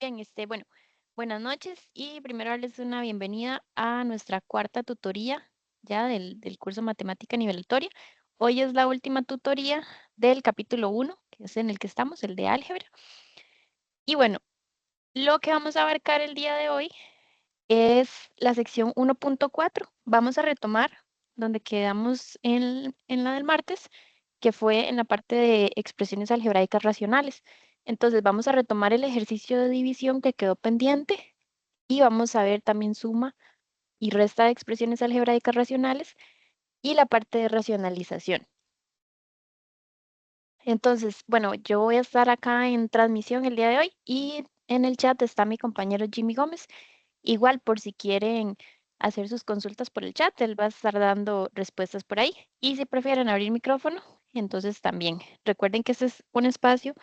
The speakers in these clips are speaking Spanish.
Bien, bueno, buenas noches y primero darles una bienvenida a nuestra cuarta tutoría ya del curso Matemática Nivelatoria. Hoy es la última tutoría del capítulo 1, que es en el que estamos, el de álgebra. Y bueno, lo que vamos a abarcar el día de hoy es la sección 1.4. Vamos a retomar donde quedamos en la del martes, que fue en la parte de expresiones algebraicas racionales. Entonces vamos a retomar el ejercicio de división que quedó pendiente y vamos a ver también suma y resta de expresiones algebraicas racionales y la parte de racionalización. Entonces, bueno, yo voy a estar acá en transmisión el día de hoy y en el chat está mi compañero Jimmy Gómez. Igual por si quieren hacer sus consultas por el chat, él va a estar dando respuestas por ahí. Y si prefieren abrir micrófono, entonces también. Recuerden que este es un espacio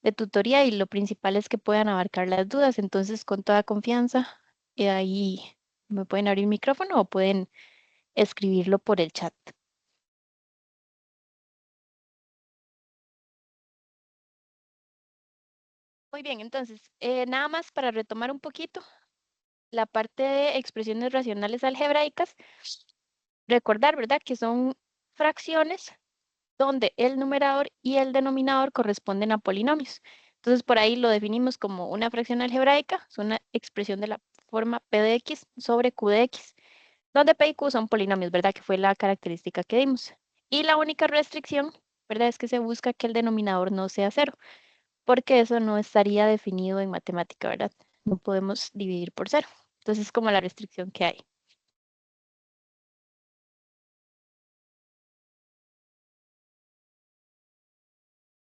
de tutoría y lo principal es que puedan abarcar las dudas. Entonces, con toda confianza, ahí me pueden abrir micrófono o pueden escribirlo por el chat. Muy bien, entonces, nada más para retomar un poquito la parte de expresiones racionales algebraicas, recordar, ¿verdad? Que son fracciones donde el numerador y el denominador corresponden a polinomios. Entonces, por ahí lo definimos como una fracción algebraica, es una expresión de la forma P de X sobre Q de X, donde P y Q son polinomios, ¿verdad? Que fue la característica que dimos. Y la única restricción, ¿verdad? Es que se busca que el denominador no sea cero, porque eso no estaría definido en matemática, ¿verdad? No podemos dividir por cero. Entonces, es como la restricción que hay.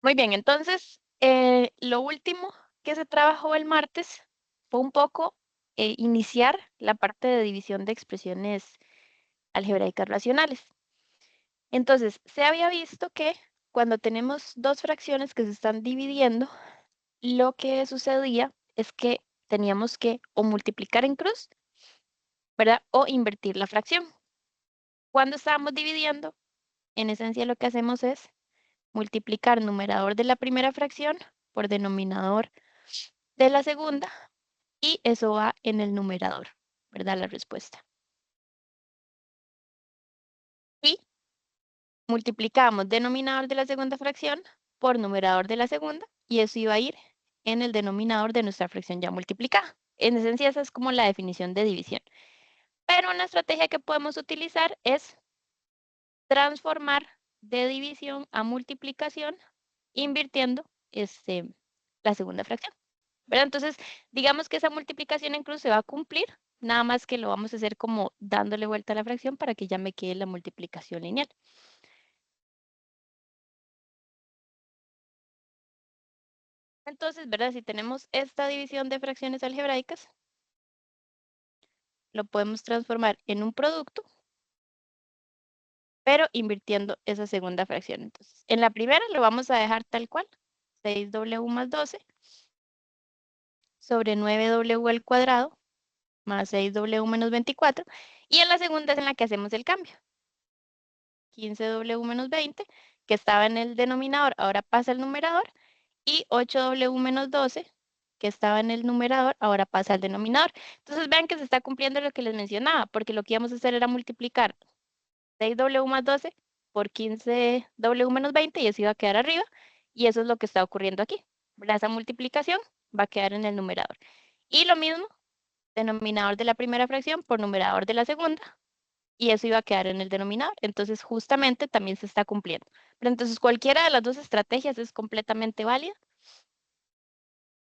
Muy bien, entonces, lo último que se trabajó el martes fue un poco iniciar la parte de división de expresiones algebraicas racionales. Entonces, se había visto que cuando tenemos dos fracciones que se están dividiendo, lo que sucedía es que teníamos que o multiplicar en cruz, ¿verdad? O invertir la fracción. Cuando estábamos dividiendo, en esencia lo que hacemos es multiplicar numerador de la primera fracción por denominador de la segunda y eso va en el numerador, ¿verdad? La respuesta. Y multiplicamos denominador de la segunda fracción por numerador de la segunda y eso iba a ir en el denominador de nuestra fracción ya multiplicada. En esencia, esa es como la definición de división. Pero una estrategia que podemos utilizar es transformar de división a multiplicación invirtiendo la segunda fracción, ¿verdad? Entonces, digamos que esa multiplicación en cruz se va a cumplir, nada más que lo vamos a hacer como dándole vuelta a la fracción para que ya me quede la multiplicación lineal. Entonces, ¿verdad? Si tenemos esta división de fracciones algebraicas, lo podemos transformar en un producto, pero invirtiendo esa segunda fracción. Entonces, en la primera lo vamos a dejar tal cual, 6w más 12 sobre 9w al cuadrado más 6w menos 24. Y en la segunda es en la que hacemos el cambio. 15w menos 20, que estaba en el denominador, ahora pasa al numerador. Y 8w menos 12, que estaba en el numerador, ahora pasa al denominador. Entonces vean que se está cumpliendo lo que les mencionaba, porque lo que íbamos a hacer era multiplicar 6w más 12 por 15w menos 20 y eso iba a quedar arriba. Y eso es lo que está ocurriendo aquí, ¿verdad? Esa multiplicación va a quedar en el numerador. Y lo mismo, denominador de la primera fracción por numerador de la segunda, y eso iba a quedar en el denominador. Entonces, justamente también se está cumpliendo. Pero entonces, cualquiera de las dos estrategias es completamente válida.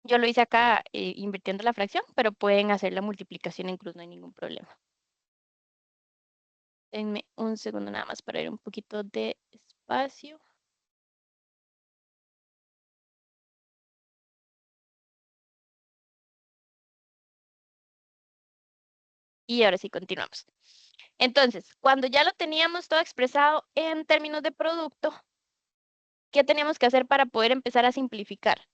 Yo lo hice acá invirtiendo la fracción, pero pueden hacer la multiplicación en cruz, no hay ningún problema. Denme un segundo nada más para ir un poquito de espacio. Y ahora sí, continuamos. Entonces, cuando ya lo teníamos todo expresado en términos de producto, ¿qué teníamos que hacer para poder empezar a simplificar?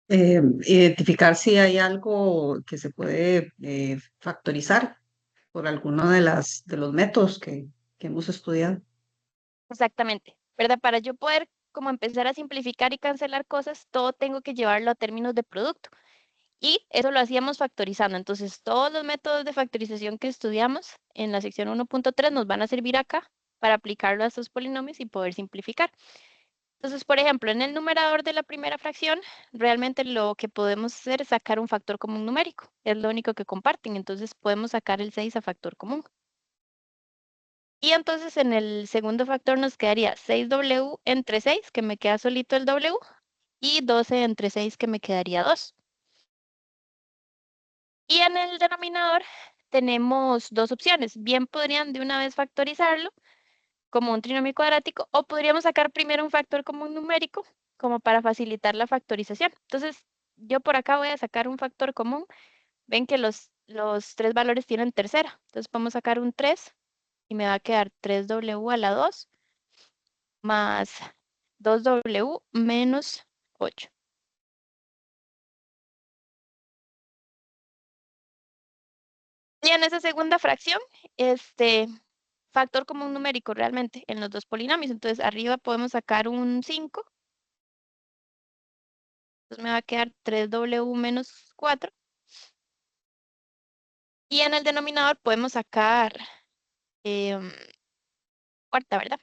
Identificar si hay algo que se puede factorizar por alguno de los métodos que hemos estudiado. Exactamente, ¿verdad? Para yo poder como empezar a simplificar y cancelar cosas, todo tengo que llevarlo a términos de producto. Y eso lo hacíamos factorizando. Entonces, todos los métodos de factorización que estudiamos en la sección 1.3 nos van a servir acá para aplicarlo a estos polinomios y poder simplificar. Entonces, por ejemplo, en el numerador de la primera fracción, realmente lo que podemos hacer es sacar un factor común numérico. Es lo único que comparten. Entonces, podemos sacar el 6 a factor común. Y entonces en el segundo factor nos quedaría 6W entre 6, que me queda solito el W, y 12 entre 6, que me quedaría 2. Y en el denominador tenemos dos opciones. Bien podrían de una vez factorizarlo como un trinomio cuadrático o podríamos sacar primero un factor común numérico como para facilitar la factorización. Entonces, yo por acá voy a sacar un factor común. Ven que los tres valores tienen tercera. Entonces, podemos sacar un 3 y me va a quedar 3W a la 2 más 2W menos 8. Y en esa segunda fracción, factor común numérico realmente en los dos polinomios. Entonces, arriba podemos sacar un 5. Entonces, me va a quedar 3W menos 4. Y en el denominador podemos sacar em, cuarta, ¿verdad?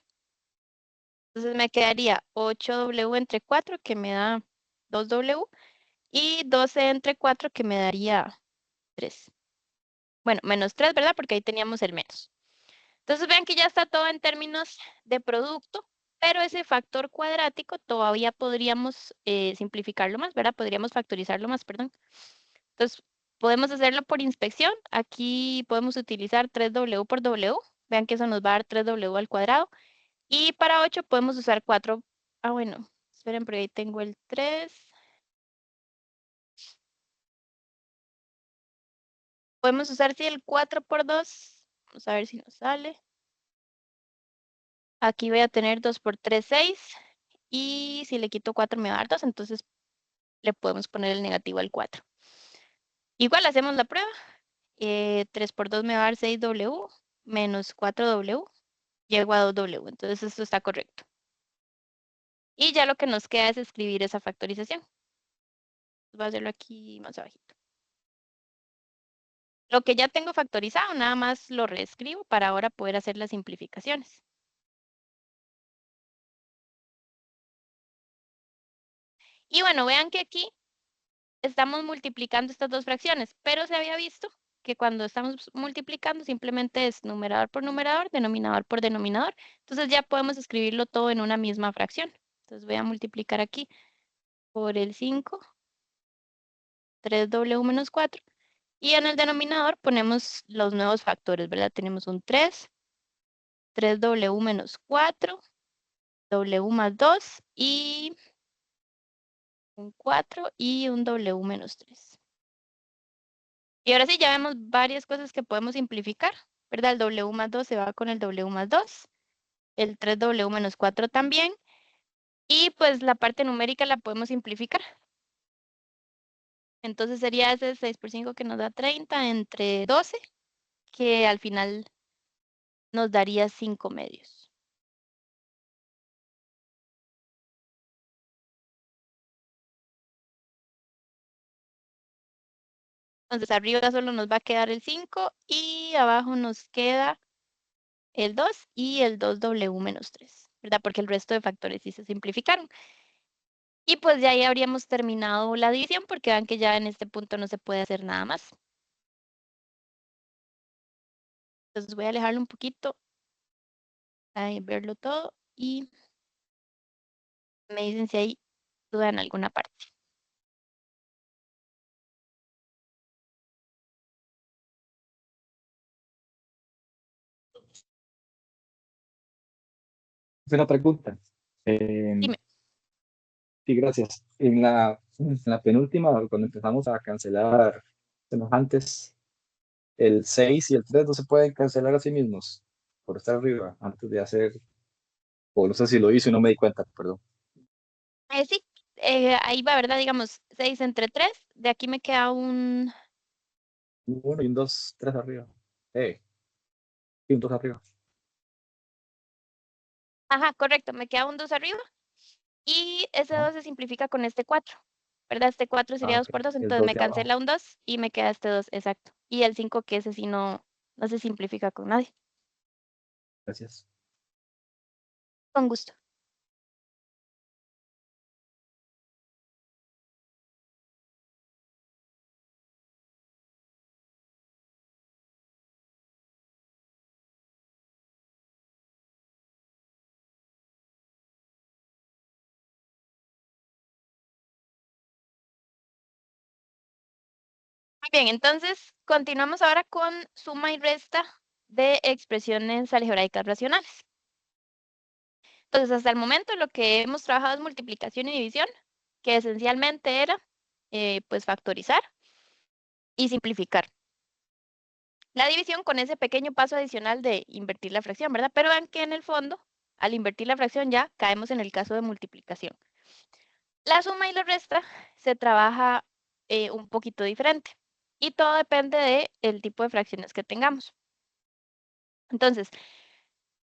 Entonces, me quedaría 8W entre 4, que me da 2W, y 12 entre 4, que me daría 3. Bueno, menos 3, ¿verdad? Porque ahí teníamos el menos. Entonces vean que ya está todo en términos de producto, pero ese factor cuadrático todavía podríamos simplificarlo más, ¿verdad? Podríamos factorizarlo más, perdón. Entonces podemos hacerlo por inspección. Aquí podemos utilizar 3W por W. Vean que eso nos va a dar 3W al cuadrado. Y para 8 podemos usar 4. Ah, bueno, esperen, porque ahí tengo el 3. Podemos usar sí, el 4 por 2. Vamos a ver si nos sale. Aquí voy a tener 2 por 3, 6. Y si le quito 4 me va a dar 2, entonces le podemos poner el negativo al 4. Igual hacemos la prueba. 3 por 2 me va a dar 6W menos 4W. Llego a 2W, entonces esto está correcto. Y ya lo que nos queda es escribir esa factorización. Voy a hacerlo aquí más abajito. Lo que ya tengo factorizado, nada más lo reescribo para ahora poder hacer las simplificaciones. Y bueno, vean que aquí estamos multiplicando estas dos fracciones, pero se había visto que cuando estamos multiplicando simplemente es numerador por numerador, denominador por denominador. Entonces ya podemos escribirlo todo en una misma fracción. Entonces voy a multiplicar aquí por el 5, 3W menos 4. Y en el denominador ponemos los nuevos factores, ¿verdad? Tenemos un 3, 3W menos 4, W más 2 y un 4 y un W menos 3. Y ahora sí, ya vemos varias cosas que podemos simplificar, ¿verdad? El W más 2 se va con el W más 2, el 3W menos 4 también, y pues la parte numérica la podemos simplificar. Entonces sería ese 6 por 5 que nos da 30 entre 12, que al final nos daría 5 medios. Entonces arriba solo nos va a quedar el 5 y abajo nos queda el 2 y el 2W menos 3, ¿verdad? Porque el resto de factores sí se simplificaron. Y pues ya ahí habríamos terminado la división porque vean que ya en este punto no se puede hacer nada más. Entonces voy a alejarlo un poquito, a verlo todo y me dicen si hay duda en alguna parte. Es una pregunta. Eh, Dime. sí, gracias. En la penúltima, cuando empezamos a cancelar semejantes, el 6 y el 3 no se pueden cancelar a sí mismos por estar arriba antes de hacer, o no sé si lo hice y no me di cuenta, perdón. Sí, ahí va, ¿verdad? Digamos, 6 entre 3. De aquí me queda un... Un 1 y un 2, 3 arriba. Y un 2 arriba. Ajá, correcto, me queda un 2 arriba y ese Ajá. 2 se simplifica con este 4, ¿verdad? Este 4 sería 2 Ok, por 2, el entonces 2 me de abajo. cancela un 2 y me queda este 2, exacto. Y el 5 que ese sí no se simplifica con nadie. Gracias. Con gusto. Muy bien, entonces continuamos ahora con suma y resta de expresiones algebraicas racionales. Entonces, hasta el momento lo que hemos trabajado es multiplicación y división, que esencialmente era pues factorizar y simplificar. La división con ese pequeño paso adicional de invertir la fracción, ¿verdad? Pero vean que en el fondo, al invertir la fracción ya caemos en el caso de multiplicación. La suma y la resta se trabaja un poquito diferente y todo depende del tipo de fracciones que tengamos. Entonces,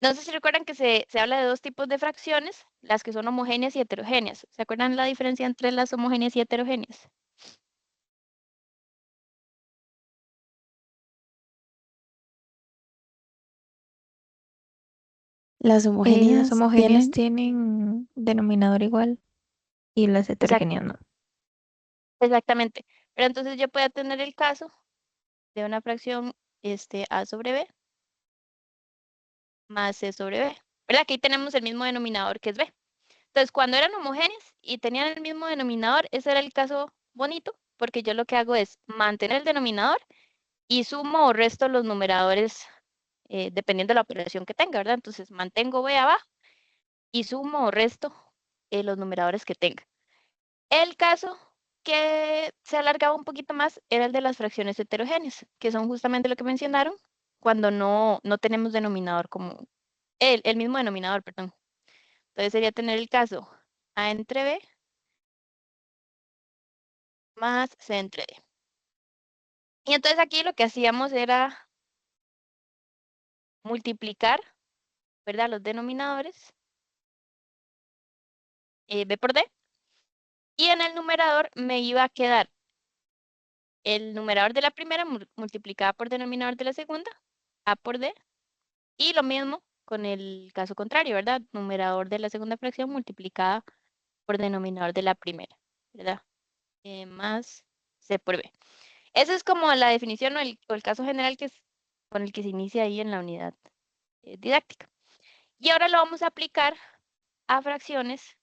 no sé si recuerdan que se habla de dos tipos de fracciones, las que son homogéneas y heterogéneas. ¿Se acuerdan la diferencia entre las homogéneas y heterogéneas? Las Las homogéneas homogéneas tienen, tienen denominador igual y las Exacto, heterogéneas no. exactamente. Pero entonces yo puedo tener el caso de una fracción a sobre b más c sobre b. ¿Verdad? Que ahí tenemos el mismo denominador que es b. Entonces, cuando eran homogéneas y tenían el mismo denominador, ese era el caso bonito, porque yo lo que hago es mantener el denominador y sumo o resto los numeradores dependiendo de la operación que tenga, ¿verdad? Entonces, mantengo b abajo y sumo o resto los numeradores que tenga. El caso que se alargaba un poquito más era el de las fracciones heterogéneas, que son justamente lo que mencionaron cuando no tenemos denominador común, el mismo denominador, perdón. Entonces sería tener el caso a entre b más c entre d. Y entonces aquí lo que hacíamos era multiplicar, ¿verdad? Los denominadores, b por d, y en el numerador me iba a quedar el numerador de la primera multiplicada por denominador de la segunda, a por d, y lo mismo con el caso contrario, ¿verdad? Numerador de la segunda fracción multiplicada por denominador de la primera, ¿verdad? Más c por b. Esa es como la definición o el caso general con el que se inicia ahí en la unidad didáctica. Y ahora lo vamos a aplicar a fracciones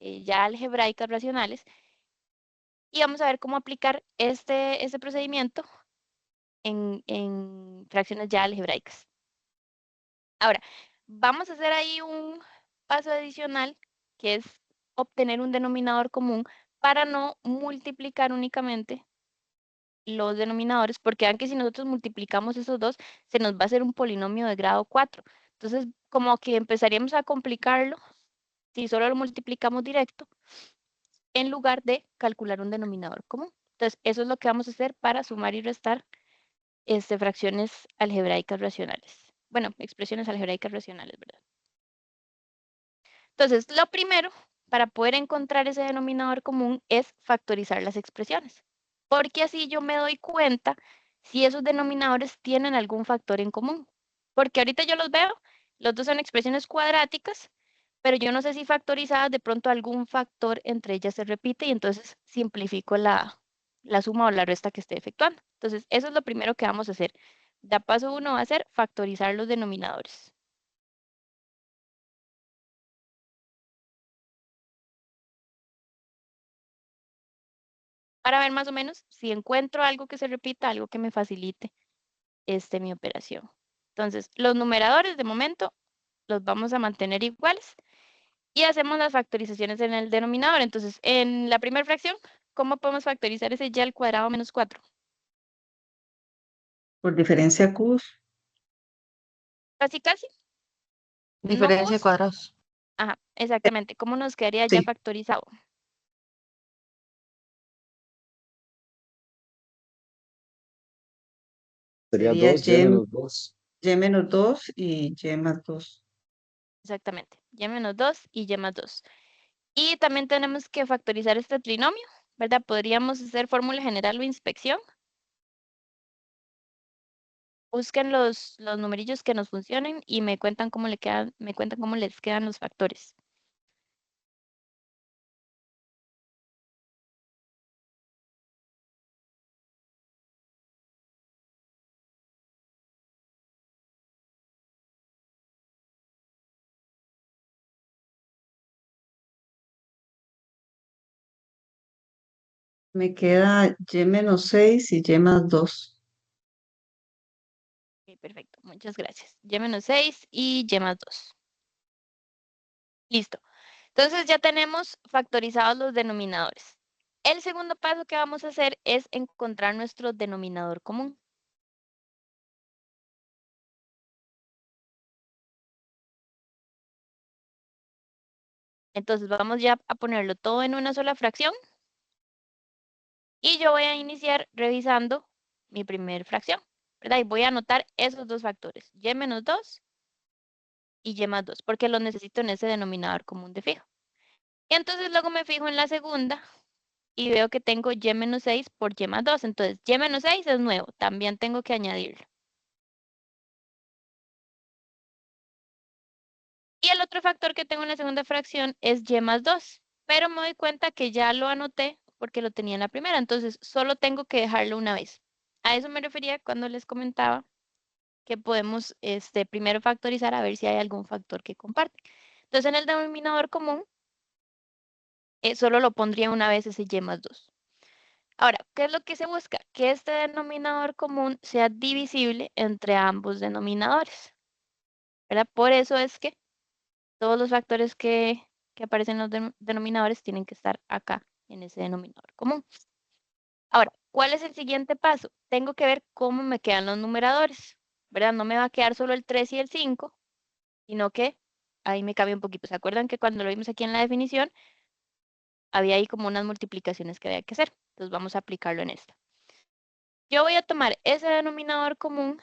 ya algebraicas racionales y vamos a ver cómo aplicar este procedimiento en fracciones ya algebraicas. Ahora, vamos a hacer ahí un paso adicional que es obtener un denominador común para no multiplicar únicamente los denominadores, porque vean que si nosotros multiplicamos esos dos, se nos va a hacer un polinomio de grado 4. Entonces, como que empezaríamos a complicarlo si solo lo multiplicamos directo, en lugar de calcular un denominador común. Entonces, eso es lo que vamos a hacer para sumar y restar fracciones algebraicas racionales. Bueno, expresiones algebraicas racionales, ¿verdad? Entonces, lo primero para poder encontrar ese denominador común es factorizar las expresiones, porque así yo me doy cuenta si esos denominadores tienen algún factor en común. Porque ahorita yo los veo, los dos son expresiones cuadráticas, pero yo no sé si factorizadas de pronto algún factor entre ellas se repite y entonces simplifico la suma o la resta que esté efectuando. Entonces, eso es lo primero que vamos a hacer. Da paso uno va a ser factorizar los denominadores. Para ver más o menos si encuentro algo que se repita, algo que me facilite mi operación. Entonces, los numeradores de momento los vamos a mantener iguales y hacemos las factorizaciones en el denominador. Entonces, en la primera fracción, ¿cómo podemos factorizar ese y al cuadrado menos 4? Por diferencia Q, Casi, casi. No diferencia de cubos. cuadrados. Ajá, exactamente. ¿Cómo nos quedaría ya sí, factorizado? Sería sería 2 y menos 2. Y menos 2 y Y más 2. Exactamente. y menos 2 y y más 2. Y también tenemos que factorizar este trinomio, ¿verdad? Podríamos hacer fórmula general o inspección. Busquen los numerillos que nos funcionen y me cuentan cómo me cuentan cómo les quedan los factores. Me queda y-6 y y+2. Ok, perfecto, muchas gracias. Y-6 y y+2. Listo. Entonces ya tenemos factorizados los denominadores. El segundo paso que vamos a hacer es encontrar nuestro denominador común. Entonces vamos ya a ponerlo todo en una sola fracción. Y yo voy a iniciar revisando mi primer fracción, ¿verdad? Y voy a anotar esos dos factores, y-2 y y+2, porque los necesito en ese denominador común de fijo. Y entonces luego me fijo en la segunda y veo que tengo y-6 por y+2. Entonces, y-6 es nuevo, también tengo que añadirlo. Y el otro factor que tengo en la segunda fracción es y+2, pero me doy cuenta que ya lo anoté porque lo tenía en la primera, entonces solo tengo que dejarlo una vez. A eso me refería cuando les comentaba que podemos primero factorizar a ver si hay algún factor que comparte. Entonces, en el denominador común, solo lo pondría una vez ese y+2. Ahora, ¿qué es lo que se busca? Que este denominador común sea divisible entre ambos denominadores, ¿verdad? Por eso es que todos los factores que aparecen en los denominadores tienen que estar acá, en ese denominador común. Ahora, ¿cuál es el siguiente paso? Tengo que ver cómo me quedan los numeradores, ¿verdad? No me va a quedar solo el 3 y el 5, sino que ahí me cambia un poquito. ¿Se acuerdan que cuando lo vimos aquí en la definición, había ahí como unas multiplicaciones que había que hacer? Entonces vamos a aplicarlo en esta. Yo voy a tomar ese denominador común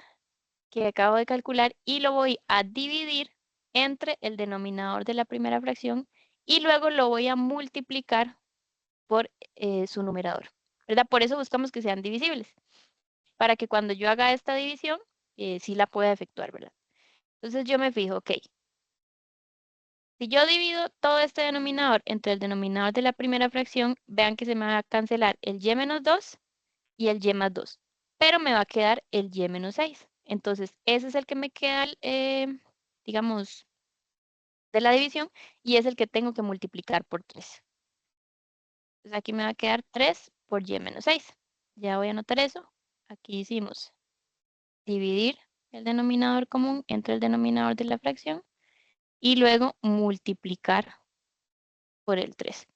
que acabo de calcular y lo voy a dividir entre el denominador de la primera fracción y luego lo voy a multiplicar por su numerador, ¿verdad? Por eso buscamos que sean divisibles, para que cuando yo haga esta división, sí la pueda efectuar, ¿verdad? Entonces yo me fijo, ok, si yo divido todo este denominador entre el denominador de la primera fracción, vean que se me va a cancelar el y-2 y el y+2, pero me va a quedar el y-6. Entonces, ese es el que me queda, digamos, de la división y es el que tengo que multiplicar por 3. Entonces, aquí me va a quedar 3 por y-6. Ya voy a anotar eso. Aquí hicimos dividir el denominador común entre el denominador de la fracción y luego multiplicar por el 3.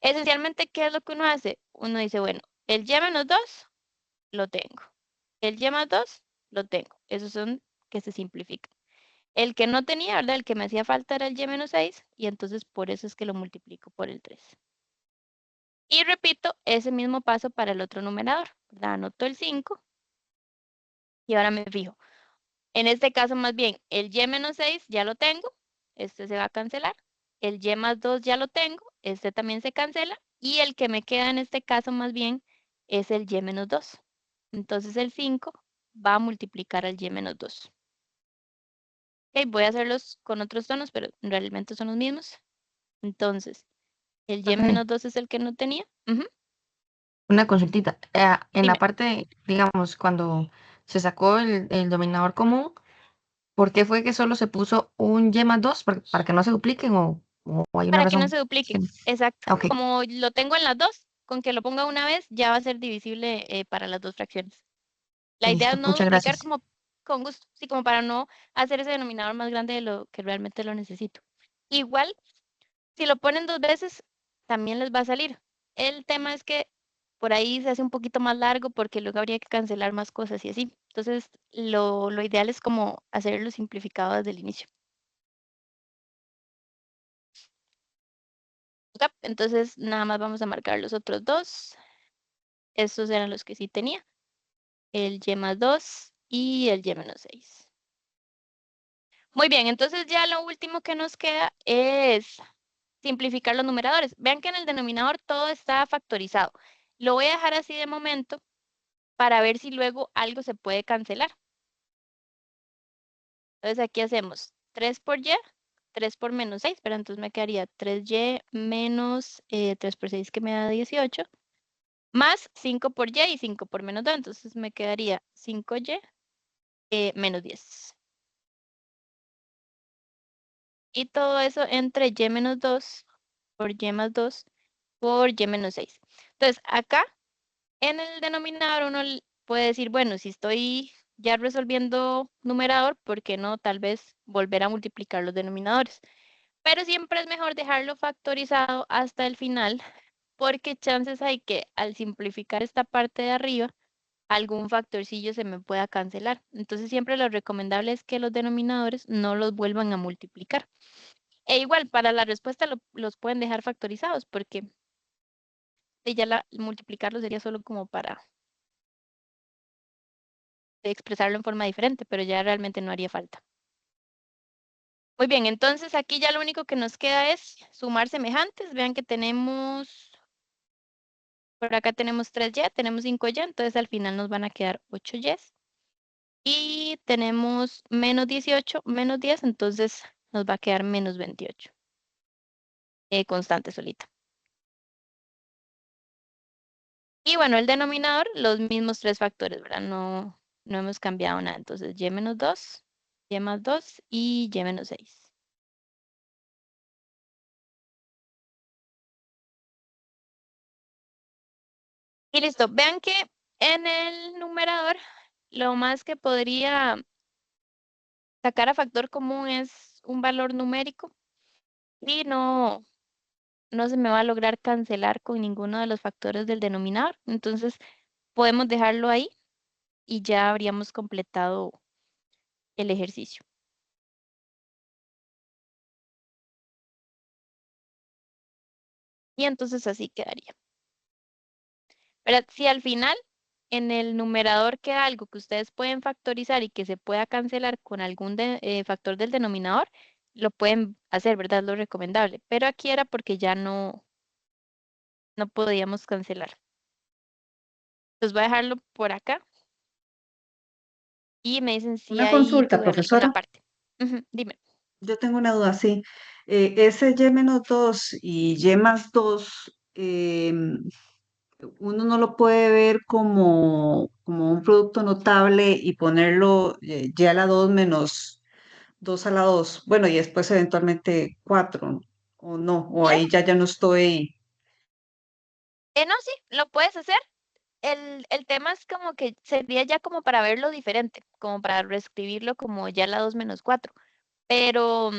Esencialmente, ¿qué es lo que uno hace? Uno dice, bueno, el y-2 lo tengo. El y+2 lo tengo. Esos son que se simplifican. El que no tenía, ¿verdad? El que me hacía falta era el y-6 y entonces por eso es que lo multiplico por el 3. Y repito ese mismo paso para el otro numerador, ¿verdad? Anoto el 5 y ahora me fijo. En este caso, más bien, el y-6 ya lo tengo, este se va a cancelar. El y+2 ya lo tengo, este también se cancela. Y el que me queda en este caso, más bien, es el y-2. Entonces, el 5 va a multiplicar al y-2. Ok, voy a hacerlos con otros tonos, pero realmente son los mismos. Entonces, el Profe, y-2 es el que no tenía. Ujú, una consultita. En la dime. parte, digamos, cuando se sacó el dominador común, ¿por qué fue que solo se puso un y+2 para que no se dupliquen o hay una Para que no se razón? dupliquen. Exacto. Ok, Como lo tengo en las dos, con que lo ponga una vez ya va a ser divisible para las dos fracciones. La idea es listo. no Muchas duplicar gracias. como con gusto, sí, como para no hacer ese denominador más grande de lo que realmente lo necesito. Igual, si lo ponen dos veces, también les va a salir. El tema es que por ahí se hace un poquito más largo porque luego habría que cancelar más cosas y así. Entonces, lo ideal es como hacerlo simplificado desde el inicio. Ya, entonces, nada más vamos a marcar los otros dos. Estos eran los que sí tenía. El y+2 y el y-6. Muy bien, entonces ya lo último que nos queda es simplificar los numeradores. Vean que en el denominador todo está factorizado. Lo voy a dejar así de momento para ver si luego algo se puede cancelar. Entonces aquí hacemos 3 por y, 3 por menos 6, pero entonces me quedaría 3y menos 3 por 6 que me da 18, más 5 por y y 5 por menos 2, entonces me quedaría 5y menos 10. Y todo eso entre y menos 2 por y más 2 por y menos 6. Entonces acá en el denominador uno puede decir, bueno, si estoy ya resolviendo numerador, ¿por qué no tal vez volver a multiplicar los denominadores? Pero siempre es mejor dejarlo factorizado hasta el final, porque chances hay que al simplificar esta parte de arriba, algún factorcillo se me pueda cancelar. Entonces siempre lo recomendable es que los denominadores no los vuelvan a multiplicar. E igual, para la respuesta los pueden dejar factorizados, porque ya multiplicarlo sería solo como para expresarlo en forma diferente, pero ya realmente no haría falta. Muy bien, entonces aquí ya lo único que nos queda es sumar semejantes. Vean que tenemos, por acá tenemos 3y, tenemos 5y, entonces al final nos van a quedar 8y. Y tenemos menos 18, menos 10, entonces nos va a quedar menos 28. Constante solita. Y bueno, el denominador, los mismos tres factores, ¿verdad? No hemos cambiado nada. Entonces, y menos 2, y más 2 y y menos 6. Y listo. Vean que en el numerador, lo más que podría sacar a factor común es un valor numérico y no se me va a lograr cancelar con ninguno de los factores del denominador. Entonces, podemos dejarlo ahí y ya habríamos completado el ejercicio. Y entonces así quedaría. Pero si al final en el numerador queda algo que ustedes pueden factorizar y que se pueda cancelar con algún factor del denominador, lo pueden hacer, ¿verdad? Es lo recomendable. Pero aquí era porque ya no podíamos cancelar. Entonces voy a dejarlo por acá y me dicen si Una hay consulta, duda en alguna profesora. parte. Ujú, dime. Yo tengo una duda, sí. Ese y menos 2 y y más 2, uno no lo puede ver como un producto notable y ponerlo y a la 2 menos 2 a la 2. Bueno, y después eventualmente 4, o no, o Yes. ahí ya no estoy. No, sí, lo puedes hacer. El tema es como que sería ya como para verlo diferente, como para reescribirlo como ya la 2 menos 4. Pero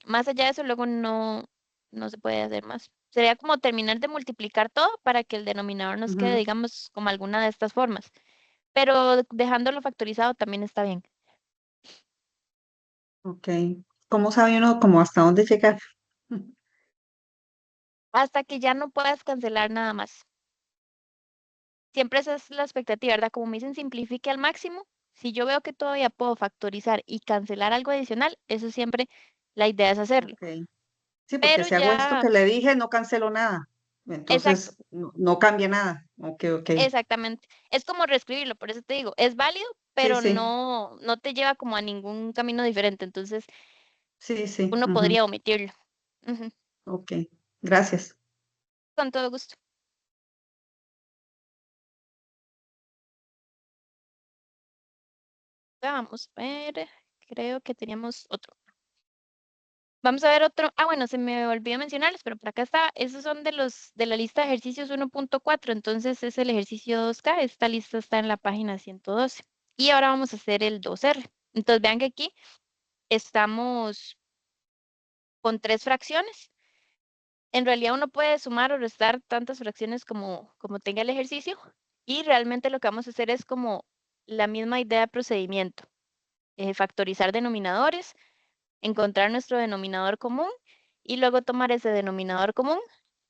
más allá de eso, luego no se puede hacer más. Sería como terminar de multiplicar todo para que el denominador nos quede, Ujú, digamos, como alguna de estas formas. Pero dejándolo factorizado también está bien. ok. ¿Cómo sabe uno como hasta dónde llegar? Hasta que ya no puedas cancelar nada más. Siempre esa es la expectativa, ¿verdad? Como me dicen, simplifique al máximo. Si yo veo que todavía puedo factorizar y cancelar algo adicional, eso siempre la idea es hacerlo. Ok. Sí, porque Pero si hago esto ya, que le dije, no cancelo nada. exacto. Entonces, no cambia nada. Ok, ok. Exactamente. Es como reescribirlo, por eso te digo, es válido, Sí, pero sí, no te lleva como a ningún camino diferente, entonces sí, sí. uno Ujú, podría omitirlo. Ujú, ok. Gracias. con todo gusto. Vamos a ver, creo que teníamos otro. Vamos a ver otro. Ah, bueno, se me olvidó mencionarles, pero por acá está. Esos son de la lista de ejercicios 1.4, entonces es el ejercicio 2K. Esta lista está en la página 112. Y ahora vamos a hacer el 2R. Entonces vean que aquí estamos con tres fracciones. En realidad uno puede sumar o restar tantas fracciones como tenga el ejercicio y realmente lo que vamos a hacer es como la misma idea de procedimiento. Factorizar denominadores, encontrar nuestro denominador común y luego tomar ese denominador común,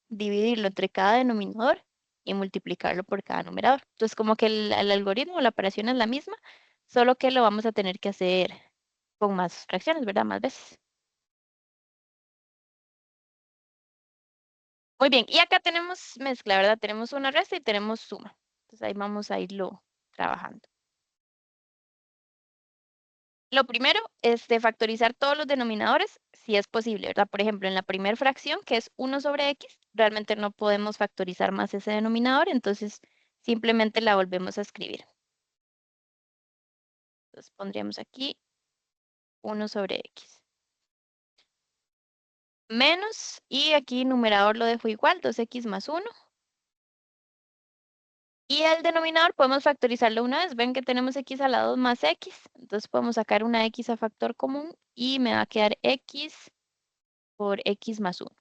dividirlo entre cada denominador y multiplicarlo por cada numerador. Entonces como que el algoritmo, la operación es la misma, solo que lo vamos a tener que hacer con más fracciones, ¿verdad? Más veces. Muy bien, y acá tenemos mezcla, ¿verdad? Tenemos una resta y tenemos suma. Entonces ahí vamos a irlo trabajando. Lo primero es de factorizar todos los denominadores, si es posible, ¿verdad? Por ejemplo, en la primera fracción, que es 1 sobre x, realmente no podemos factorizar más ese denominador, entonces simplemente la volvemos a escribir. Entonces pondríamos aquí 1 sobre x. Menos, y aquí numerador lo dejo igual, 2x más 1. Y el denominador podemos factorizarlo una vez. Ven que tenemos x a la 2 más x. Entonces podemos sacar una x a factor común y me va a quedar x por x más 1.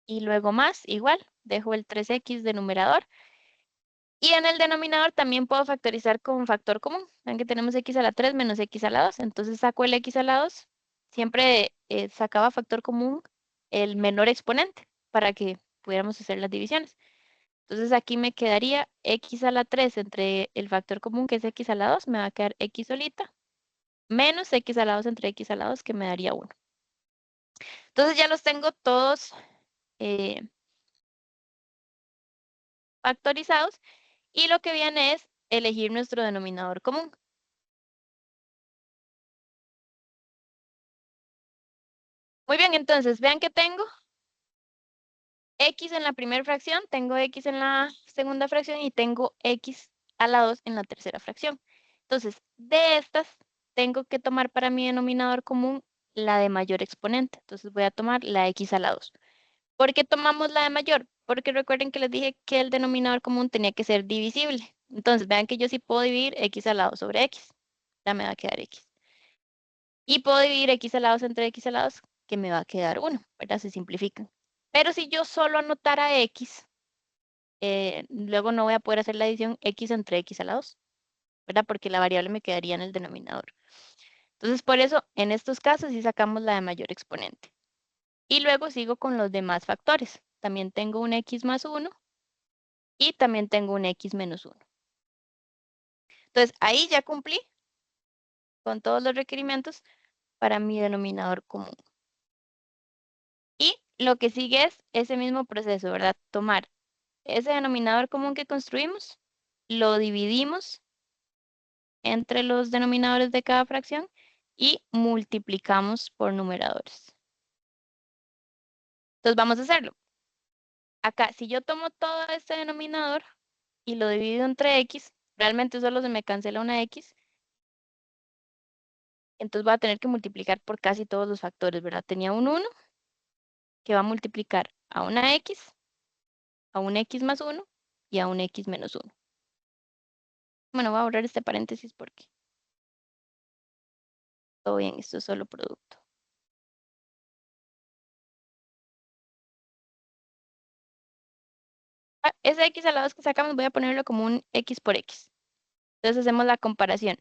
Y luego más, igual, dejo el 3x de numerador. Y en el denominador también puedo factorizar con factor común. Ven que tenemos x a la 3 menos x a la 2. Entonces saco el x a la 2. Siempre sacaba factor común el menor exponente para que pudiéramos hacer las divisiones. Entonces aquí me quedaría x a la 3 entre el factor común que es x a la 2, me va a quedar x solita, menos x a la 2 entre x a la 2 que me daría 1. Entonces ya los tengo todos factorizados y lo que viene es elegir nuestro denominador común. Muy bien, entonces vean que tengo x en la primera fracción, tengo x en la segunda fracción y tengo x a la 2 en la tercera fracción. Entonces, de estas, tengo que tomar para mi denominador común la de mayor exponente. Entonces voy a tomar la x a la 2. ¿Por qué tomamos la de mayor? Porque recuerden que les dije que el denominador común tenía que ser divisible. Entonces, vean que yo sí puedo dividir x a la 2 sobre x. Ya me va a quedar x. Y puedo dividir x a la 2 entre x a la 2, que me va a quedar 1, ¿verdad? Se simplifican. Pero si yo solo anotara x, luego no voy a poder hacer la adición x entre x a la 2, ¿verdad? Porque la variable me quedaría en el denominador. Entonces, por eso, en estos casos sí sacamos la de mayor exponente. Y luego sigo con los demás factores. También tengo un x más 1 y también tengo un x menos 1. Entonces, ahí ya cumplí con todos los requerimientos para mi denominador común. Y lo que sigue es ese mismo proceso, ¿verdad? Tomar ese denominador común que construimos, lo dividimos entre los denominadores de cada fracción y multiplicamos por numeradores. Entonces vamos a hacerlo. Acá, si yo tomo todo este denominador y lo divido entre x, realmente solo se me cancela una x. Entonces voy a tener que multiplicar por casi todos los factores, ¿verdad? Tenía un 1 que va a multiplicar a una x, a un x más 1 y a un x menos 1. Bueno, voy a borrar este paréntesis porque todo bien, esto es solo producto. Ese x a la 2 que sacamos voy a ponerlo como un x por x. Entonces hacemos la comparación.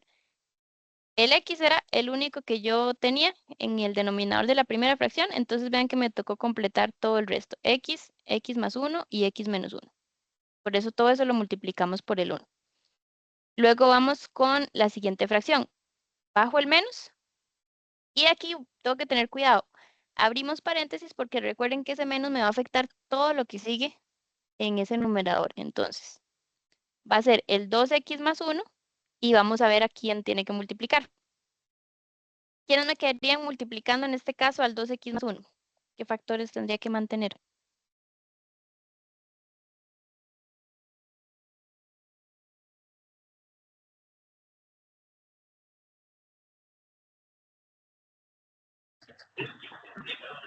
El x era el único que yo tenía en el denominador de la primera fracción, entonces vean que me tocó completar todo el resto. X, x más 1 y x menos 1. Por eso todo eso lo multiplicamos por el 1. Luego vamos con la siguiente fracción. Bajo el menos y aquí tengo que tener cuidado. Abrimos paréntesis porque recuerden que ese menos me va a afectar todo lo que sigue en ese numerador. Entonces, va a ser el 2x más 1 y vamos a ver a quién tiene que multiplicar. ¿Quiénes me quedarían multiplicando en este caso al 2x más 1? ¿Qué factores tendría que mantener?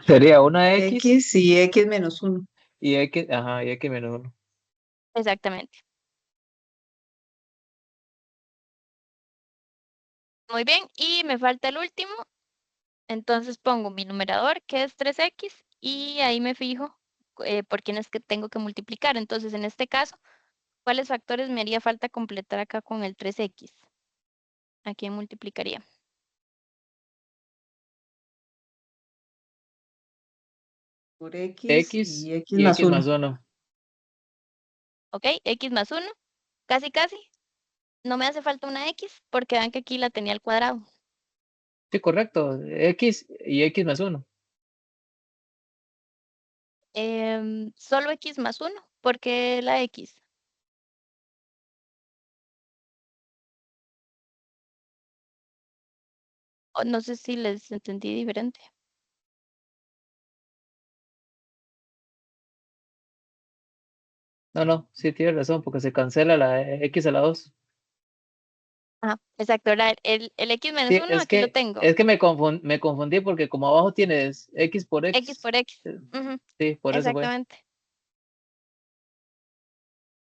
Sería una X X y X menos 1. y X, ajá, y X menos 1. Exactamente. Muy bien, y me falta el último. Entonces pongo mi numerador, que es 3x, y ahí me fijo por quién es que tengo que multiplicar. Entonces, en este caso, ¿cuáles factores me haría falta completar acá con el 3x? ¿A quién multiplicaría? Por X X y X y más X 1. más 1. ¿Ok? X más 1, casi, casi. No me hace falta una X porque vean que aquí la tenía al cuadrado. Sí, correcto. X y X más 1. Solo X más 1, porque la X. No sé si les entendí diferente. No, sí tienes razón, porque se cancela la X a la 2. Ah, exacto. Ahora el X menos Sí, 1 aquí lo tengo. es que me confundí porque como abajo tienes X por X X. por X. eh, Sí, por eso fue. Exactamente.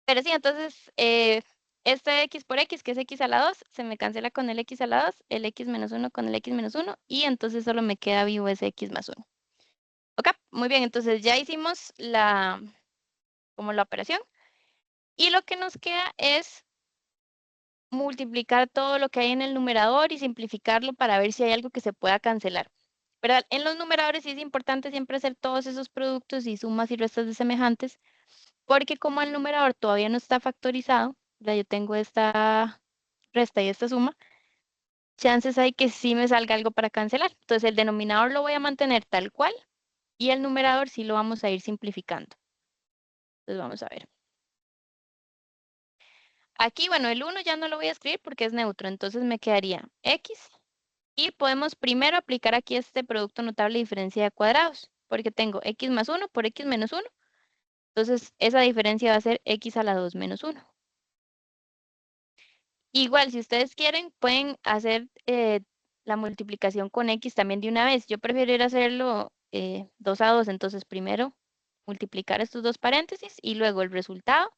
Pero sí, entonces, este X por X, que es X a la 2, se me cancela con el X a la 2, el X menos 1 con el X menos 1, y entonces solo me queda vivo ese X más 1. Ok, muy bien, entonces ya hicimos como la operación, y lo que nos queda es multiplicar todo lo que hay en el numerador y simplificarlo para ver si hay algo que se pueda cancelar. ¿Verdad? En los numeradores sí es importante siempre hacer todos esos productos y sumas y restas de semejantes, porque como el numerador todavía no está factorizado, ya yo tengo esta resta y esta suma, chances hay que sí me salga algo para cancelar. Entonces el denominador lo voy a mantener tal cual y el numerador sí lo vamos a ir simplificando. Entonces vamos a ver. Aquí, bueno, el 1 ya no lo voy a escribir porque es neutro, entonces me quedaría x. Y podemos primero aplicar aquí este producto notable de diferencia de cuadrados, porque tengo x más 1 por x menos 1. Entonces, esa diferencia va a ser x a la 2 menos 1. Igual, si ustedes quieren, pueden hacer la multiplicación con x también de una vez. Yo prefiero ir a hacerlo 2 a 2. Entonces, primero multiplicar estos dos paréntesis y luego el resultado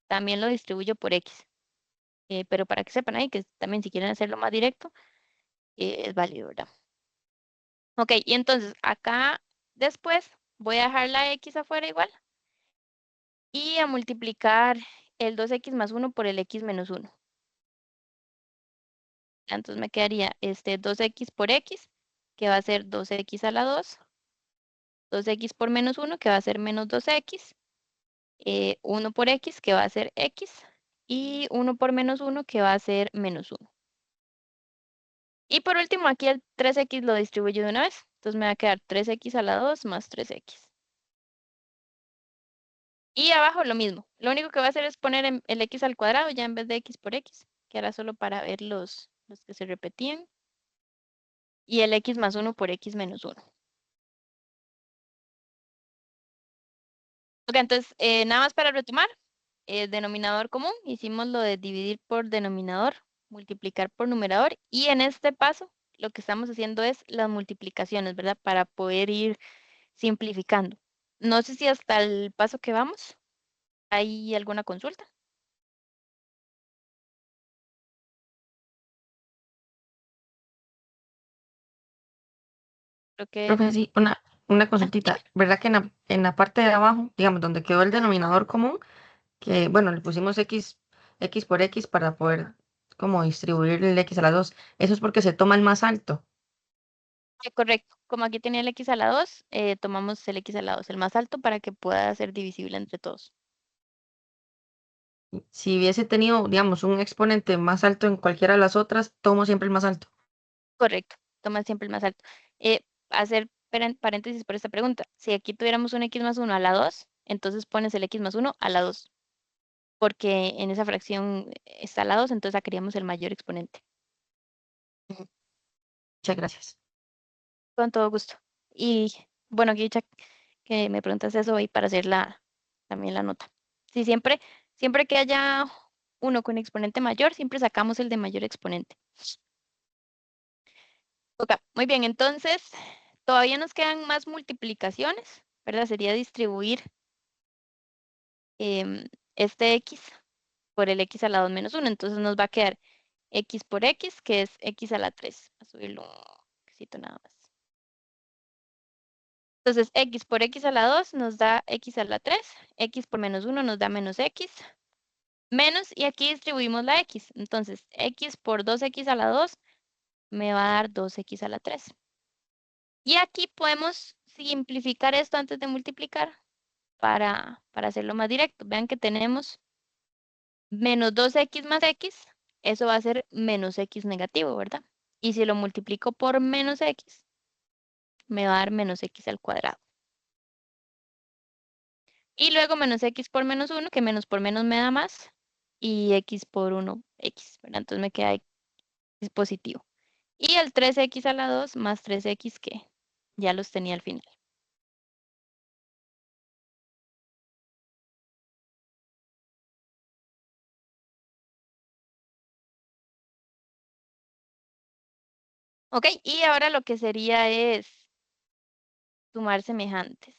también lo distribuyo por x. Pero para que sepan ahí que también si quieren hacerlo más directo, es válido, ¿verdad? Ok, y entonces acá después voy a dejar la x afuera igual y a multiplicar el 2x más 1 por el x menos 1. Entonces me quedaría este 2x por x, que va a ser 2x a la 2, 2x por menos 1, que va a ser menos 2x, 1 por x, que va a ser x, y 1 por menos 1, que va a ser menos 1. Y por último, aquí el 3x lo distribuyo de una vez. Entonces me va a quedar 3x a la 2 más 3x. Y abajo lo mismo. Lo único que voy a hacer es poner el x al cuadrado ya en vez de x por x, que era solo para ver los que se repetían. Y el x más 1 por x menos 1. Ok, entonces, nada más para retomar, denominador común, hicimos lo de dividir por denominador, multiplicar por numerador, y en este paso lo que estamos haciendo es las multiplicaciones, ¿verdad? Para poder ir simplificando. No sé si hasta el paso que vamos hay alguna consulta. Creo que... Profe, sí, una consultita. ¿Verdad que en la parte de abajo, digamos, donde quedó el denominador común, que, bueno, le pusimos x por x para poder como distribuir el x a la 2? Eso es porque se toma el más alto. Correcto. Como aquí tenía el x a la 2, tomamos el x a la 2, el más alto, para que pueda ser divisible entre todos. Si hubiese tenido, digamos, un exponente más alto en cualquiera de las otras, tomo siempre el más alto. Correcto. Toma siempre el más alto. Hacer paréntesis por esta pregunta. Si aquí tuviéramos un x más 1 a la 2, entonces pones el x más 1 a la 2, porque en esa fracción está la 2, entonces sacaríamos el mayor exponente. Ujú. Muchas gracias. Con todo gusto. Y bueno, Guicha, que me preguntas eso y para hacer también la nota. Sí, siempre que haya uno con exponente mayor, siempre sacamos el de mayor exponente. Ok, muy bien, entonces todavía nos quedan más multiplicaciones, ¿verdad? Sería distribuir este x por el x a la 2 menos 1. Entonces nos va a quedar x por x, que es x a la 3. Voy a subirlo un poquito nada más. Entonces, x por x a la 2 nos da x a la 3, x por menos 1 nos da menos x, menos, y aquí distribuimos la x. Entonces, x por 2x a la 2 me va a dar 2x a la 3. Y aquí podemos simplificar esto antes de multiplicar para hacerlo más directo. Vean que tenemos menos 2x más x, eso va a ser menos x negativo, ¿verdad? Y si lo multiplico por menos x, me va a dar menos x al cuadrado. Y luego menos x por menos 1, que menos por menos me da más, y x por 1, x, ¿verdad? Entonces me queda x positivo. Y el 3x a la 2 más 3x que ya los tenía al final. Ok, y ahora lo que sería es sumar semejantes.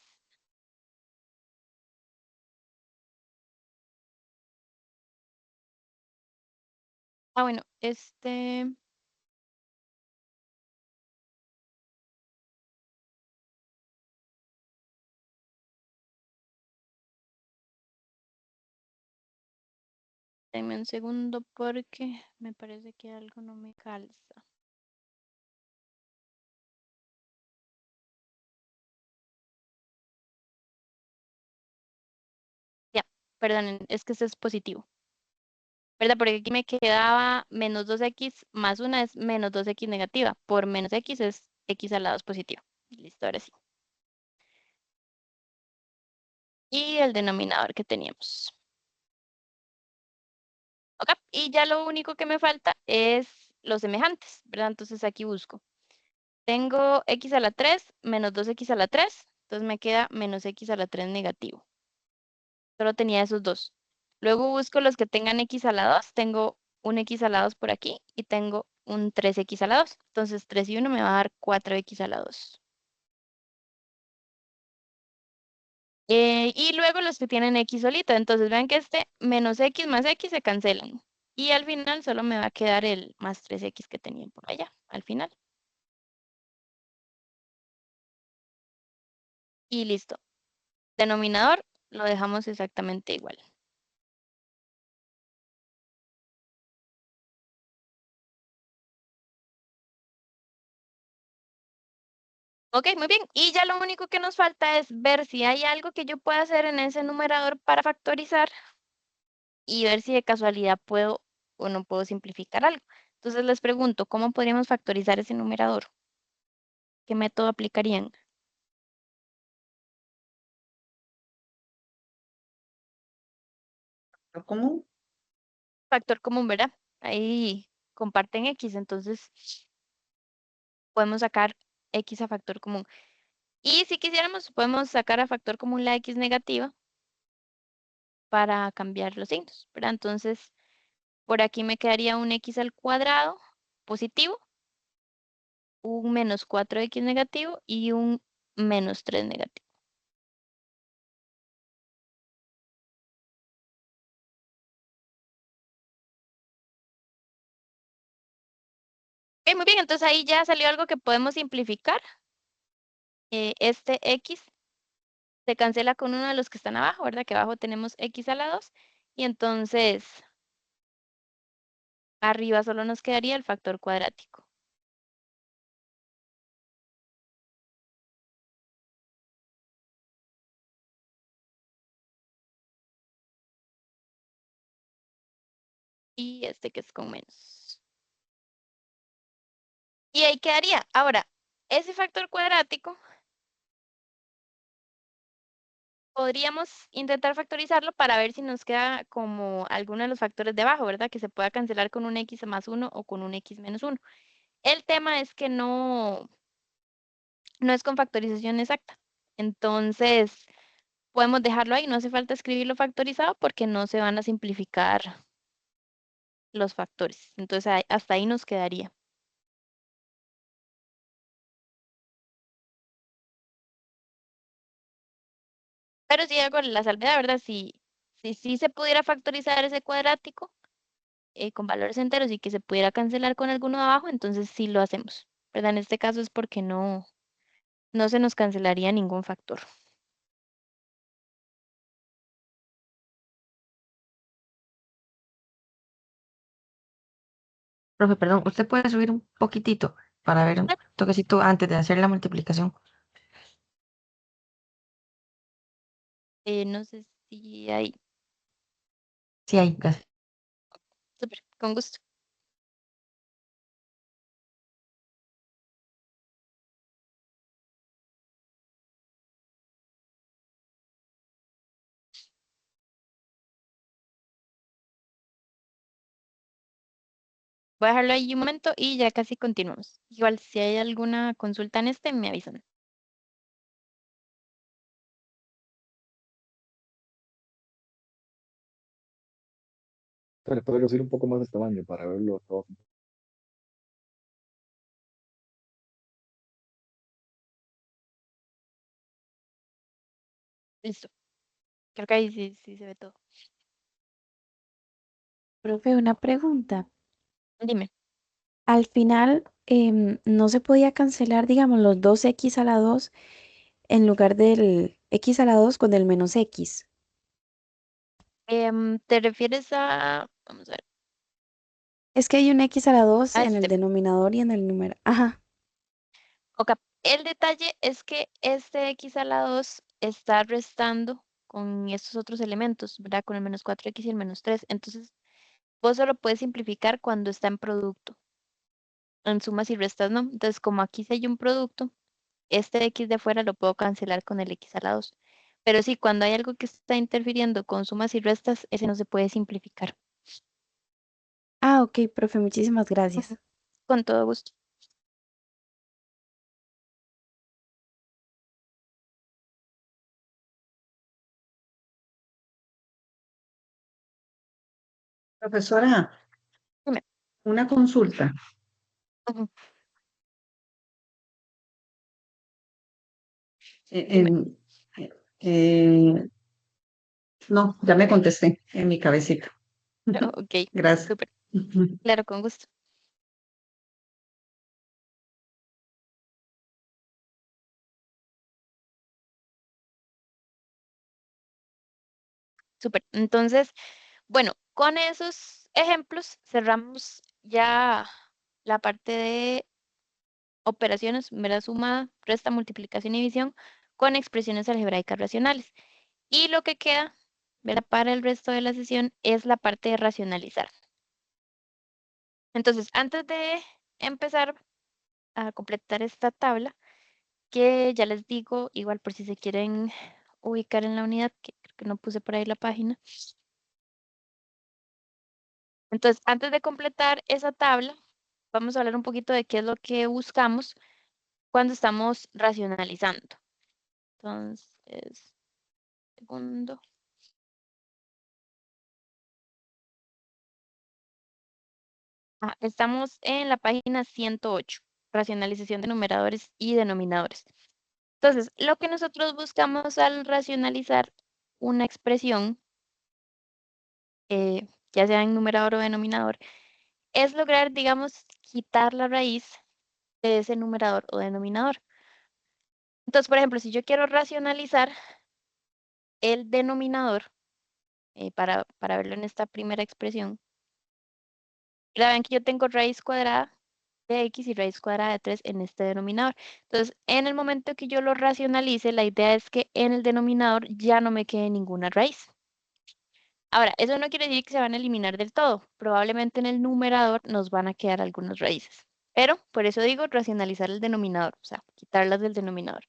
Ah, bueno, denme un segundo porque me parece que algo no me calza. Ya, perdonen, es que este es positivo. ¿Verdad? Porque aquí me quedaba menos 2x más 1 es menos 2x negativa. Por menos x es x al lado es positivo. Listo, ahora sí. Y el denominador que teníamos. Ok, y ya lo único que me falta es los semejantes, ¿verdad? Entonces aquí busco. Tengo x a la 3 menos 2x a la 3. Entonces me queda menos x a la 3 negativo. Solo tenía esos dos. Luego busco los que tengan x a la 2. Tengo un x a la 2 por aquí y tengo un 3x a la 2. Entonces 3 y 1 me va a dar 4x a la 2. Y luego los que tienen x solito. Entonces vean que este menos x más x se cancelan. Y al final solo me va a quedar el más 3x que tenía por allá, al final. Y listo. Denominador lo dejamos exactamente igual. Ok, muy bien. Y ya lo único que nos falta es ver si hay algo que yo pueda hacer en ese numerador para factorizar y ver si de casualidad puedo o no puedo simplificar algo. Entonces les pregunto, ¿cómo podríamos factorizar ese numerador? ¿Qué método aplicarían? ¿Lo común? Factor común, ¿verdad? Ahí comparten x, entonces podemos sacar x a factor común. Y si quisiéramos, podemos sacar a factor común la x negativa para cambiar los signos, ¿verdad? Entonces, por aquí me quedaría un x al cuadrado positivo, un menos 4x negativo y un menos 3 negativo. Ok, muy bien, entonces ahí ya salió algo que podemos simplificar. Este x se cancela con uno de los que están abajo, ¿verdad? Que abajo tenemos x a la 2 y entonces arriba solo nos quedaría el factor cuadrático. Y este que es con menos. Y ahí quedaría. Ahora, ese factor cuadrático podríamos intentar factorizarlo para ver si nos queda como alguno de los factores de abajo, ¿verdad? Que se pueda cancelar con un x más 1 o con un x menos 1. El tema es que no es con factorización exacta. Entonces, podemos dejarlo ahí, no hace falta escribirlo factorizado porque no se van a simplificar los factores. Entonces, hasta ahí nos quedaría. Pero si hago la salvedad, ¿verdad? Si se pudiera factorizar ese cuadrático con valores enteros y que se pudiera cancelar con alguno de abajo, entonces sí lo hacemos, ¿verdad? En este caso es porque no se nos cancelaría ningún factor. Profe, perdón, ¿usted puede subir un poquitito para ver un toquecito antes de hacer la multiplicación? No sé si hay. Sí, ahí, gracias. Súper, con gusto. Voy a dejarlo ahí un momento y ya casi continuamos. Igual, si hay alguna consulta en este, me avisan. Le puedo reducir un poco más el tamaño para verlo todo. Listo. Creo que ahí sí se ve todo. Profe, una pregunta. Dime. Al final, no se podía cancelar, digamos, los dos x a la 2 en lugar del x a la 2 con el menos x. ¿Te refieres a, vamos a ver, Es que hay un x a la 2 a en el este? denominador y en el número. Ajá. Ok, el detalle es que este x a la 2 está restando con estos otros elementos, ¿verdad? Con el menos 4x y el menos 3. Entonces, vos solo puedes simplificar cuando está en producto. En sumas y restas no. Entonces, como aquí sí hay un producto, este x de afuera lo puedo cancelar con el x a la 2. Pero sí, cuando hay algo que está interfiriendo con sumas y restas, ese no se puede simplificar. Ah, ok, profe, muchísimas Ujú. gracias. Con todo gusto. Profesora, Dime. una consulta. Ujú. Eh, Dime. en- eh, no, ya me contesté en mi cabecita. Ok, Gracias. súper. Claro, con gusto. Súper. Entonces, bueno, con esos ejemplos cerramos ya la parte de operaciones, mera suma, resta, multiplicación y división con expresiones algebraicas racionales. Y lo que queda, ¿verdad? Para el resto de la sesión es la parte de racionalizar. Entonces, antes de empezar a completar esta tabla, que ya les digo, igual por si se quieren ubicar en la unidad, que creo que no puse por ahí la página. Entonces, antes de completar esa tabla, vamos a hablar un poquito de qué es lo que buscamos cuando estamos racionalizando. Entonces, segundo. Estamos en la página 108, racionalización de numeradores y denominadores. Entonces, lo que nosotros buscamos al racionalizar una expresión, ya sea en numerador o denominador, es lograr, digamos, quitar la raíz de ese numerador o denominador. Entonces, por ejemplo, si yo quiero racionalizar el denominador, para verlo en esta primera expresión, ya ven que yo tengo raíz cuadrada de x y raíz cuadrada de 3 en este denominador. Entonces, en el momento que yo lo racionalice, la idea es que en el denominador ya no me quede ninguna raíz. Ahora, eso no quiere decir que se van a eliminar del todo. Probablemente en el numerador nos van a quedar algunas raíces. Pero, por eso digo racionalizar el denominador, o sea, quitarlas del denominador.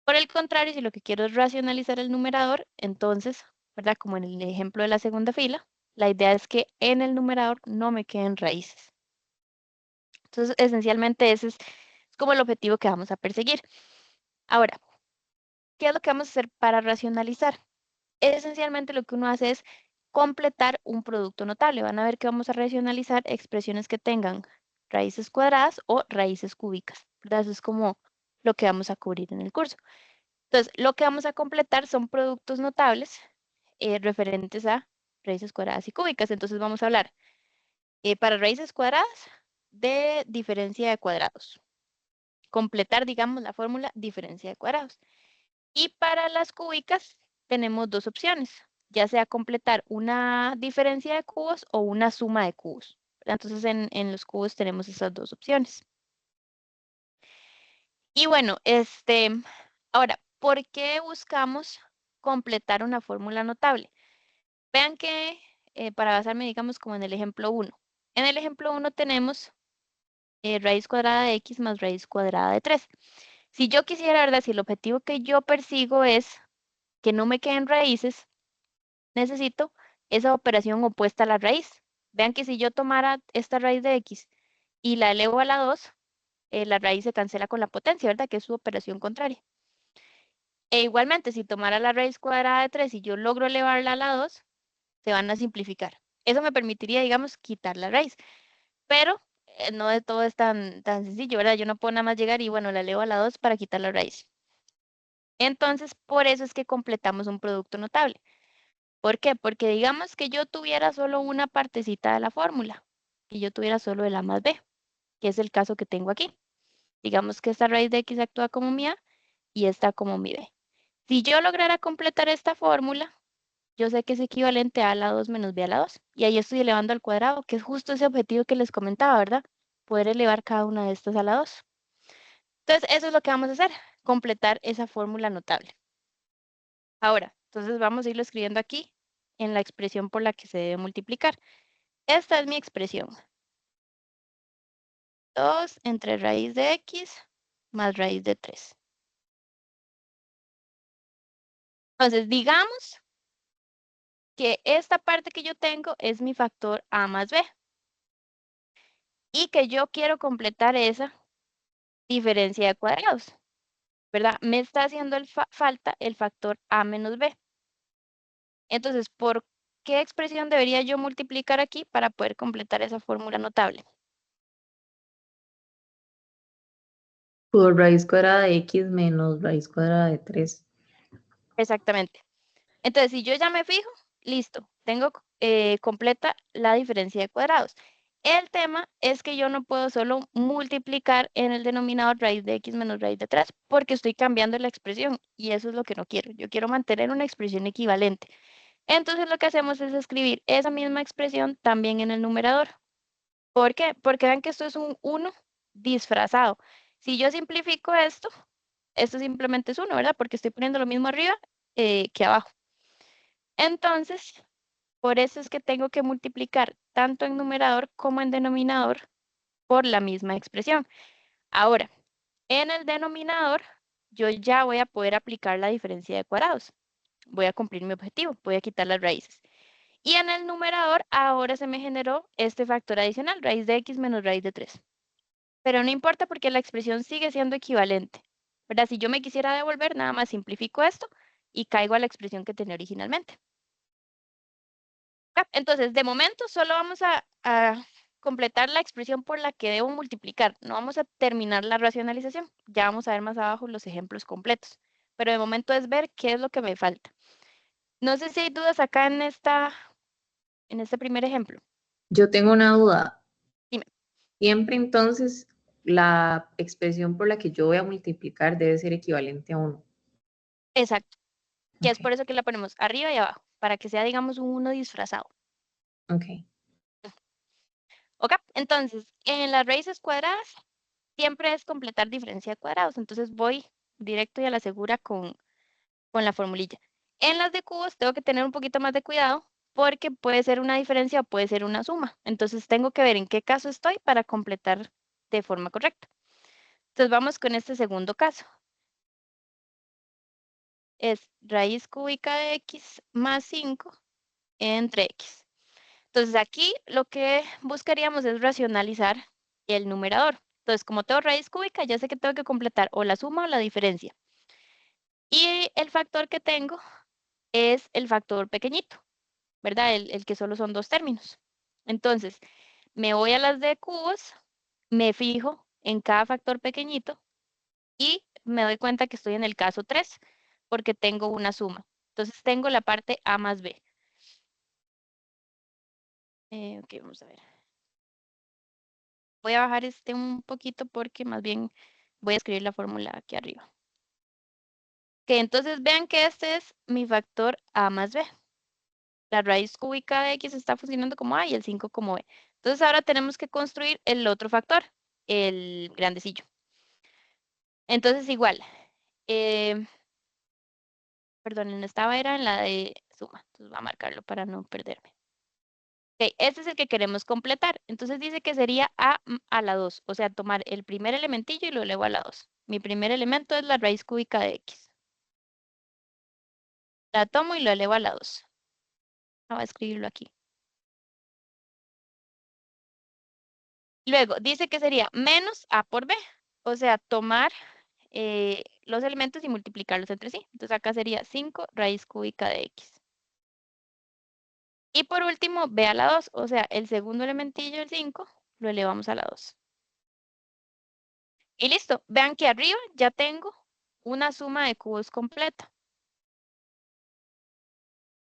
Por el contrario, si lo que quiero es racionalizar el numerador, entonces, ¿verdad? Como en el ejemplo de la segunda fila, la idea es que en el numerador no me queden raíces. Entonces, esencialmente ese es como el objetivo que vamos a perseguir. Ahora, ¿qué es lo que vamos a hacer para racionalizar? Esencialmente lo que uno hace es completar un producto notable. Van a ver que vamos a racionalizar expresiones que tengan raíces cuadradas o raíces cúbicas, ¿verdad? Eso es como lo que vamos a cubrir en el curso. Entonces, lo que vamos a completar son productos notables referentes a raíces cuadradas y cúbicas. Entonces, vamos a hablar para raíces cuadradas de diferencia de cuadrados. Completar, digamos, la fórmula diferencia de cuadrados. Y para las cúbicas tenemos dos opciones, ya sea completar una diferencia de cubos o una suma de cubos. ¿Verdad? Entonces, en los cubos tenemos esas dos opciones. Y bueno, ahora, ¿por qué buscamos completar una fórmula notable? Vean que para basarme, digamos, como en el ejemplo 1. En el ejemplo 1 tenemos raíz cuadrada de x más raíz cuadrada de 3. Si yo quisiera, ¿verdad? Si el objetivo que yo persigo es que no me queden raíces, necesito esa operación opuesta a la raíz. Vean que si yo tomara esta raíz de x y la elevo a la 2, la raíz se cancela con la potencia, ¿verdad? Que es su operación contraria. E igualmente, si tomara la raíz cuadrada de 3 y yo logro elevarla a la 2, se van a simplificar. Eso me permitiría, digamos, quitar la raíz. Pero no de todo es tan sencillo, ¿verdad? Yo no puedo nada más llegar y, bueno, la elevo a la 2 para quitar la raíz. Entonces, por eso es que completamos un producto notable. ¿Por qué? Porque digamos que yo tuviera solo una partecita de la fórmula, que yo tuviera solo el a más b, que es el caso que tengo aquí. Digamos que esta raíz de x actúa como mi a y esta como mi b. Si yo lograra completar esta fórmula, yo sé que es equivalente a la 2 menos b a la 2. Y ahí estoy elevando al cuadrado, que es justo ese objetivo que les comentaba, ¿verdad? Poder elevar cada una de estas a la 2. Entonces, eso es lo que vamos a hacer, completar esa fórmula notable. Ahora, entonces vamos a irlo escribiendo aquí en la expresión por la que se debe multiplicar. Esta es mi expresión. 2 entre raíz de x más raíz de 3. Entonces, digamos que esta parte que yo tengo es mi factor a más b. Y que yo quiero completar esa diferencia de cuadrados, ¿verdad? Me está haciendo falta el factor a menos b. Entonces, ¿por qué expresión debería yo multiplicar aquí para poder completar esa fórmula notable? Por raíz cuadrada de x menos raíz cuadrada de 3. Exactamente. Entonces, si yo ya me fijo, listo, tengo completa la diferencia de cuadrados. El tema es que yo no puedo solo multiplicar en el denominador raíz de x menos raíz de 3 porque estoy cambiando la expresión y eso es lo que no quiero. Yo quiero mantener una expresión equivalente. Entonces lo que hacemos es escribir esa misma expresión también en el numerador. ¿Por qué? Porque vean que esto es un 1 disfrazado. Si yo simplifico esto simplemente es 1, ¿verdad? Porque estoy poniendo lo mismo arriba que abajo. Entonces, por eso es que tengo que multiplicar tanto en numerador como en denominador por la misma expresión. Ahora, en el denominador, yo ya voy a poder aplicar la diferencia de cuadrados. Voy a cumplir mi objetivo, voy a quitar las raíces. Y en el numerador, ahora se me generó este factor adicional, raíz de x menos raíz de 3. Pero no importa porque la expresión sigue siendo equivalente, ¿verdad? Si yo me quisiera devolver, nada más simplifico esto y caigo a la expresión que tenía originalmente. Entonces, de momento solo vamos a completar la expresión por la que debo multiplicar. No vamos a terminar la racionalización. Ya vamos a ver más abajo los ejemplos completos. Pero de momento es ver qué es lo que me falta. No sé si hay dudas acá en este primer ejemplo. Yo tengo una duda. Dime. Siempre entonces la expresión por la que yo voy a multiplicar debe ser equivalente a 1. Exacto. Que es Ok, por eso que la ponemos arriba y abajo, para que sea, digamos, un 1 disfrazado. ok. ¿Ok? Entonces, en las raíces cuadradas, siempre es completar diferencia de cuadrados. Entonces, voy directo y a la segura con la formulilla. En las de cubos, tengo que tener un poquito más de cuidado porque puede ser una diferencia o puede ser una suma. Entonces, tengo que ver en qué caso estoy para completar de forma correcta. Entonces, vamos con este segundo caso. Es raíz cúbica de x más 5 entre x. Entonces aquí lo que buscaríamos es racionalizar el numerador. Entonces, como tengo raíz cúbica, ya sé que tengo que completar o la suma o la diferencia. Y el factor que tengo es el factor pequeñito, ¿verdad? El que solo son dos términos. Entonces, me voy a las de cubos, me fijo en cada factor pequeñito y me doy cuenta que estoy en el caso 3 porque tengo una suma. Entonces, tengo la parte a más b. Ok, vamos a ver. Voy a bajar este un poquito porque más bien voy a escribir la fórmula aquí arriba. Que entonces vean que este es mi factor a más b. La raíz cúbica de x está funcionando como a y el 5 como b. Entonces ahora tenemos que construir el otro factor, el grandecillo. Entonces igual, perdón, era en la de suma. Entonces voy a marcarlo para no perderme. Ok, este es el que queremos completar. Entonces dice que sería a la 2, o sea, tomar el primer elementillo y lo elevo a la 2. Mi primer elemento es la raíz cúbica de x. La tomo y lo elevo a la 2. Voy a escribirlo aquí. Luego, dice que sería menos A por B. O sea, tomar los elementos y multiplicarlos entre sí. Entonces acá sería 5 raíz cúbica de X. Y por último, B a la 2. O sea, el segundo elementillo, el 5, lo elevamos a la 2. Y listo. Vean que arriba ya tengo una suma de cubos completa.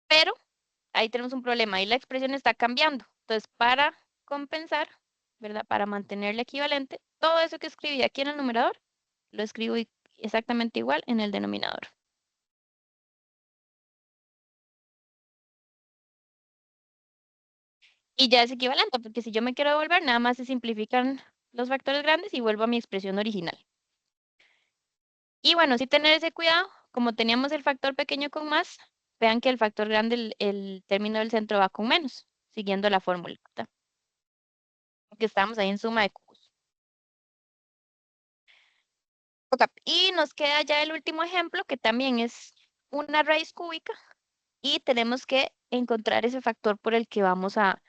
Pero ahí tenemos un problema. Ahí la expresión está cambiando. Entonces, para compensar, ¿verdad? Para mantenerle equivalente, todo eso que escribí aquí en el numerador, lo escribo exactamente igual en el denominador. Y ya es equivalente, porque si yo me quiero devolver, nada más se simplifican los factores grandes y vuelvo a mi expresión original. Y bueno, sí tener ese cuidado, como teníamos el factor pequeño con más, vean que el factor grande, el término del centro va con menos, siguiendo la fórmula, ¿verdad? Porque estamos ahí en suma de cubos. Ok, y nos queda ya el último ejemplo, que también es una raíz cúbica, y tenemos que encontrar ese factor por el que vamos a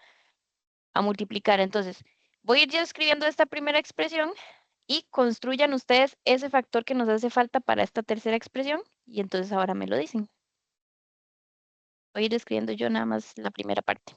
multiplicar. Entonces, voy a ir ya escribiendo esta primera expresión y construyan ustedes ese factor que nos hace falta para esta tercera expresión, y entonces ahora me lo dicen. Voy a ir escribiendo yo nada más la primera parte.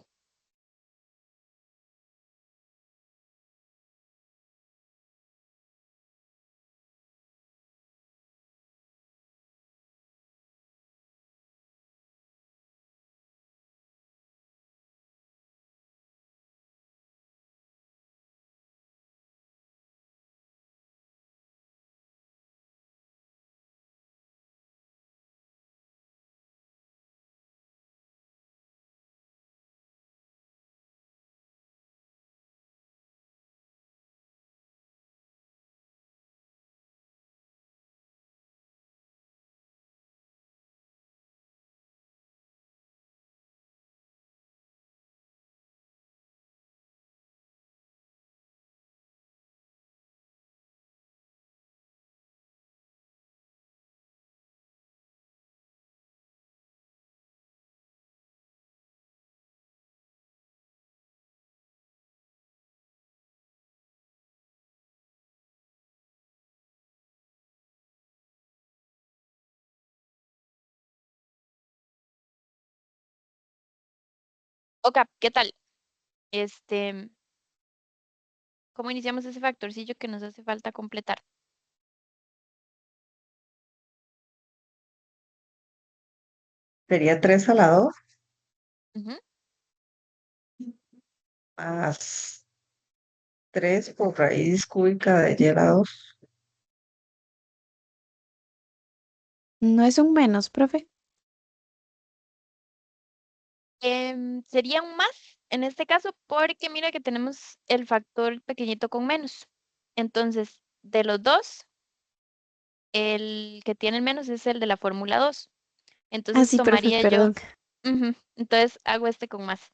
Ok, ¿qué tal? ¿Cómo iniciamos ese factorcillo que nos hace falta completar? Sería 3 a la 2 Ujú. más 3 por raíz cúbica de y a la 2. No es un menos, profe. Sería un más en este caso porque mira que tenemos el factor pequeñito con menos. Entonces, de los dos, el que tiene el menos es el de la fórmula 2. Ah, Entonces sí, profe, tomaría yo, perdón. entonces hago este con más.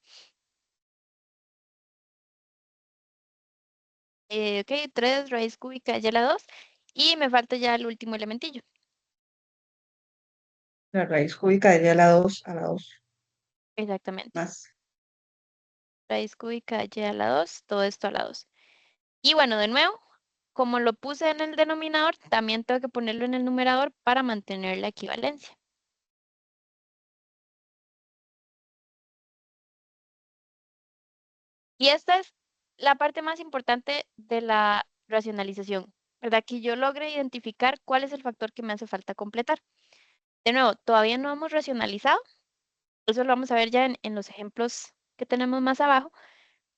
Ok, 3 raíz cúbica de y a la 2. Y me falta ya el último elementillo. La raíz cúbica de y a la 2 Exactamente. más. Raíz cúbica de y a la 2, todo esto a la 2. Y bueno, de nuevo, como lo puse en el denominador, también tengo que ponerlo en el numerador para mantener la equivalencia. Y esta es la parte más importante de la racionalización, ¿verdad? Que yo logre identificar cuál es el factor que me hace falta completar. De nuevo, todavía no hemos racionalizado, eso lo vamos a ver ya en los ejemplos que tenemos más abajo,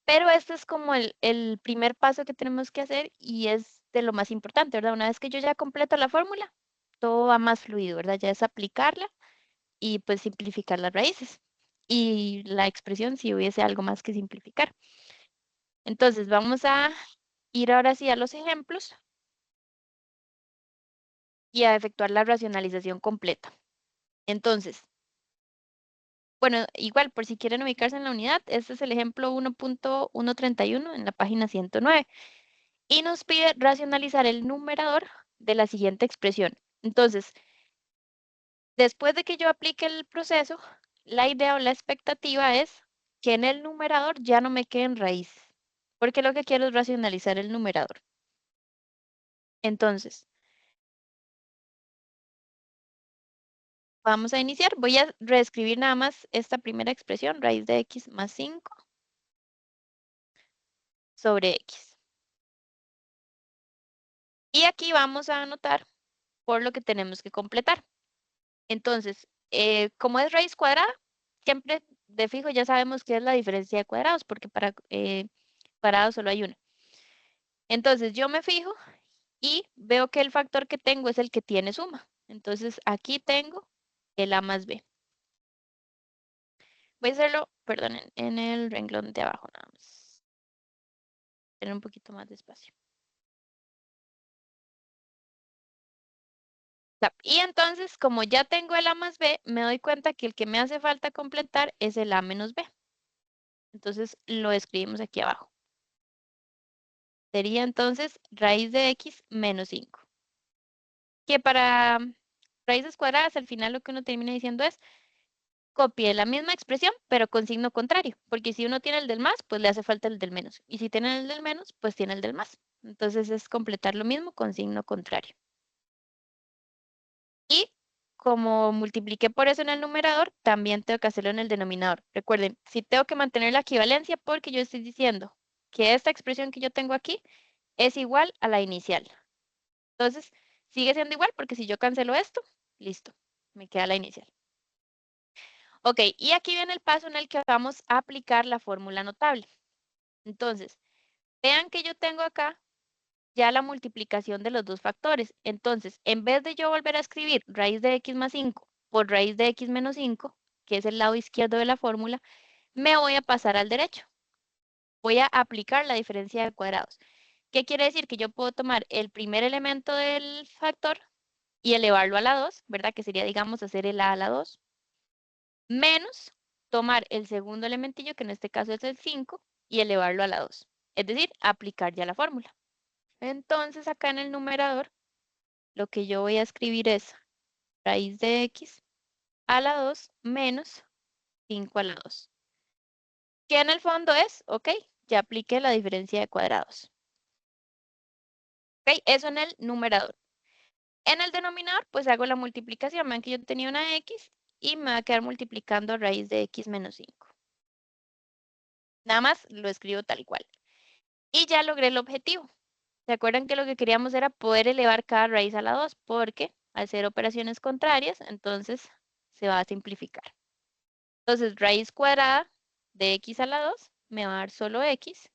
pero este es como el primer paso que tenemos que hacer y es de lo más importante, ¿verdad? Una vez que yo ya completo la fórmula, todo va más fluido, ¿verdad? Ya es aplicarla y pues simplificar las raíces. Y la expresión si hubiese algo más que simplificar. Entonces vamos a ir ahora sí a los ejemplos y a efectuar la racionalización completa. Entonces, bueno, igual por si quieren ubicarse en la unidad, este es el ejemplo 1.131 en la página 109 y nos pide racionalizar el numerador de la siguiente expresión. Entonces, después de que yo aplique el proceso, la idea o la expectativa es que en el numerador ya no me queden raíces. porque lo que quiero es racionalizar el numerador. Entonces, vamos a iniciar. Voy a reescribir nada más esta primera expresión, raíz de x más 5 sobre x. Y aquí vamos a anotar por lo que tenemos que completar. Entonces, como es raíz cuadrada, siempre de fijo ya sabemos que es la diferencia de cuadrados, porque para cuadrados solo hay una. Entonces, yo me fijo y veo que el factor que tengo es el que tiene suma. Entonces, aquí tengo el a más b. Voy a hacerlo, perdón, en el renglón de abajo nada más. Tener un poquito más de espacio. Y entonces, como ya tengo el a más b, me doy cuenta que el que me hace falta completar es el a menos b. Entonces, lo escribimos aquí abajo. Sería entonces raíz de x menos 5. Que para raíces cuadradas, al final lo que uno termina diciendo es copie la misma expresión, pero con signo contrario. Porque si uno tiene el del más, pues le hace falta el del menos. Y si tiene el del menos, pues tiene el del más. Entonces es completar lo mismo con signo contrario. Y como multipliqué por eso en el numerador, también tengo que hacerlo en el denominador. Recuerden, si tengo que mantener la equivalencia porque yo estoy diciendo que esta expresión que yo tengo aquí es igual a la inicial. Entonces, sigue siendo igual porque si yo cancelo esto, listo, me queda la inicial. Ok, y aquí viene el paso en el que vamos a aplicar la fórmula notable. Entonces, vean que yo tengo acá ya la multiplicación de los dos factores. Entonces, en vez de yo volver a escribir raíz de x más 5 por raíz de x menos 5, que es el lado izquierdo de la fórmula, me voy a pasar al derecho. Voy a aplicar la diferencia de cuadrados. ¿Qué quiere decir? Que yo puedo tomar el primer elemento del factor y elevarlo a la 2, ¿verdad? Que sería, digamos, hacer el a la 2, menos tomar el segundo elementillo, que en este caso es el 5, y elevarlo a la 2. Es decir, aplicar ya la fórmula. Entonces, acá en el numerador, lo que yo voy a escribir es raíz de x a la 2 menos 5 a la 2. Que en el fondo es, ok, ya apliqué la diferencia de cuadrados. Ok, eso en el numerador. En el denominador, pues hago la multiplicación. Vean que yo tenía una x y me va a quedar multiplicando raíz de x menos 5. Nada más lo escribo tal cual. Y ya logré el objetivo. ¿Se acuerdan que lo que queríamos era poder elevar cada raíz a la 2? Porque al ser operaciones contrarias, entonces se va a simplificar. Entonces, raíz cuadrada de x a la 2 me va a dar solo x.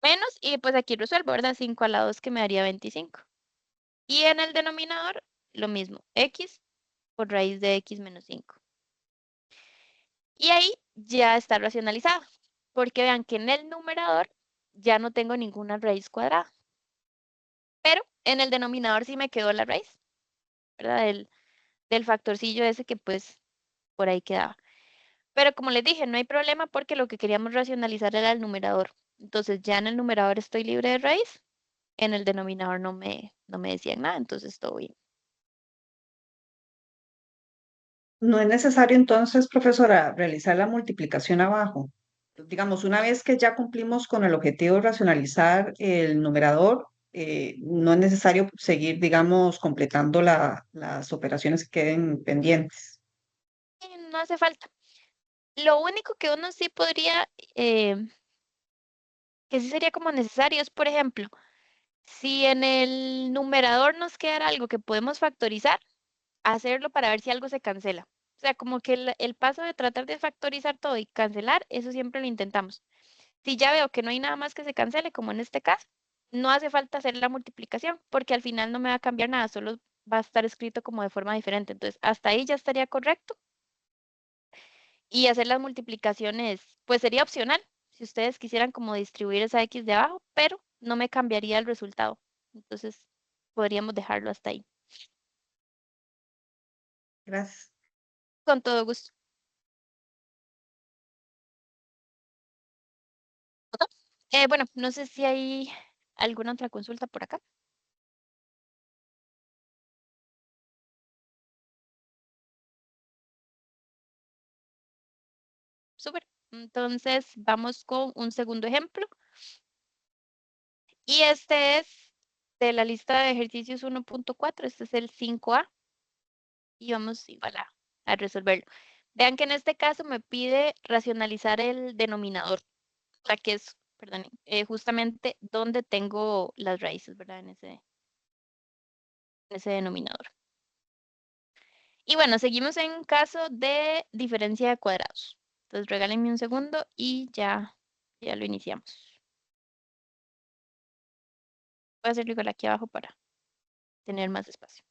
Menos, y pues aquí resuelvo, ¿verdad? 5 a la 2 que me daría 25. Y en el denominador, lo mismo, x por raíz de x menos 5. Y ahí ya está racionalizado, porque vean que en el numerador ya no tengo ninguna raíz cuadrada. Pero en el denominador sí me quedó la raíz, ¿verdad? Del factorcillo ese que pues por ahí quedaba. Pero como les dije, no hay problema porque lo que queríamos racionalizar era el numerador. Entonces ya en el numerador estoy libre de raíz, en el denominador no me decían nada, entonces todo bien. No es necesario entonces, profesora, realizar la multiplicación abajo. Digamos, una vez que ya cumplimos con el objetivo de racionalizar el numerador, no es necesario seguir, digamos, completando las operaciones que queden pendientes. No hace falta. Lo único que uno sí podría, que sí sería como necesario es, por ejemplo, si en el numerador nos queda algo que podemos factorizar, hacerlo para ver si algo se cancela. O sea, como que el paso de tratar de factorizar todo y cancelar, eso siempre lo intentamos. Si ya veo que no hay nada más que se cancele, como en este caso, no hace falta hacer la multiplicación, porque al final no me va a cambiar nada, solo va a estar escrito como de forma diferente. Entonces, hasta ahí ya estaría correcto. Y hacer las multiplicaciones, pues sería opcional, si ustedes quisieran como distribuir esa X de abajo, pero no me cambiaría el resultado. Entonces, podríamos dejarlo hasta ahí. Gracias. Con todo gusto. Bueno, no sé si hay alguna otra consulta por acá. súper. Entonces, vamos con un segundo ejemplo. Y este es de la lista de ejercicios 1.4. Este es el 5A. Y vamos igual a resolverlo. Vean que en este caso me pide racionalizar el denominador, la que es, perdón, justamente donde tengo las raíces, ¿verdad? En ese denominador. Y bueno, seguimos en caso de diferencia de cuadrados. Entonces regálenme un segundo y ya lo iniciamos. Voy a hacerlo igual aquí abajo para tener más espacio.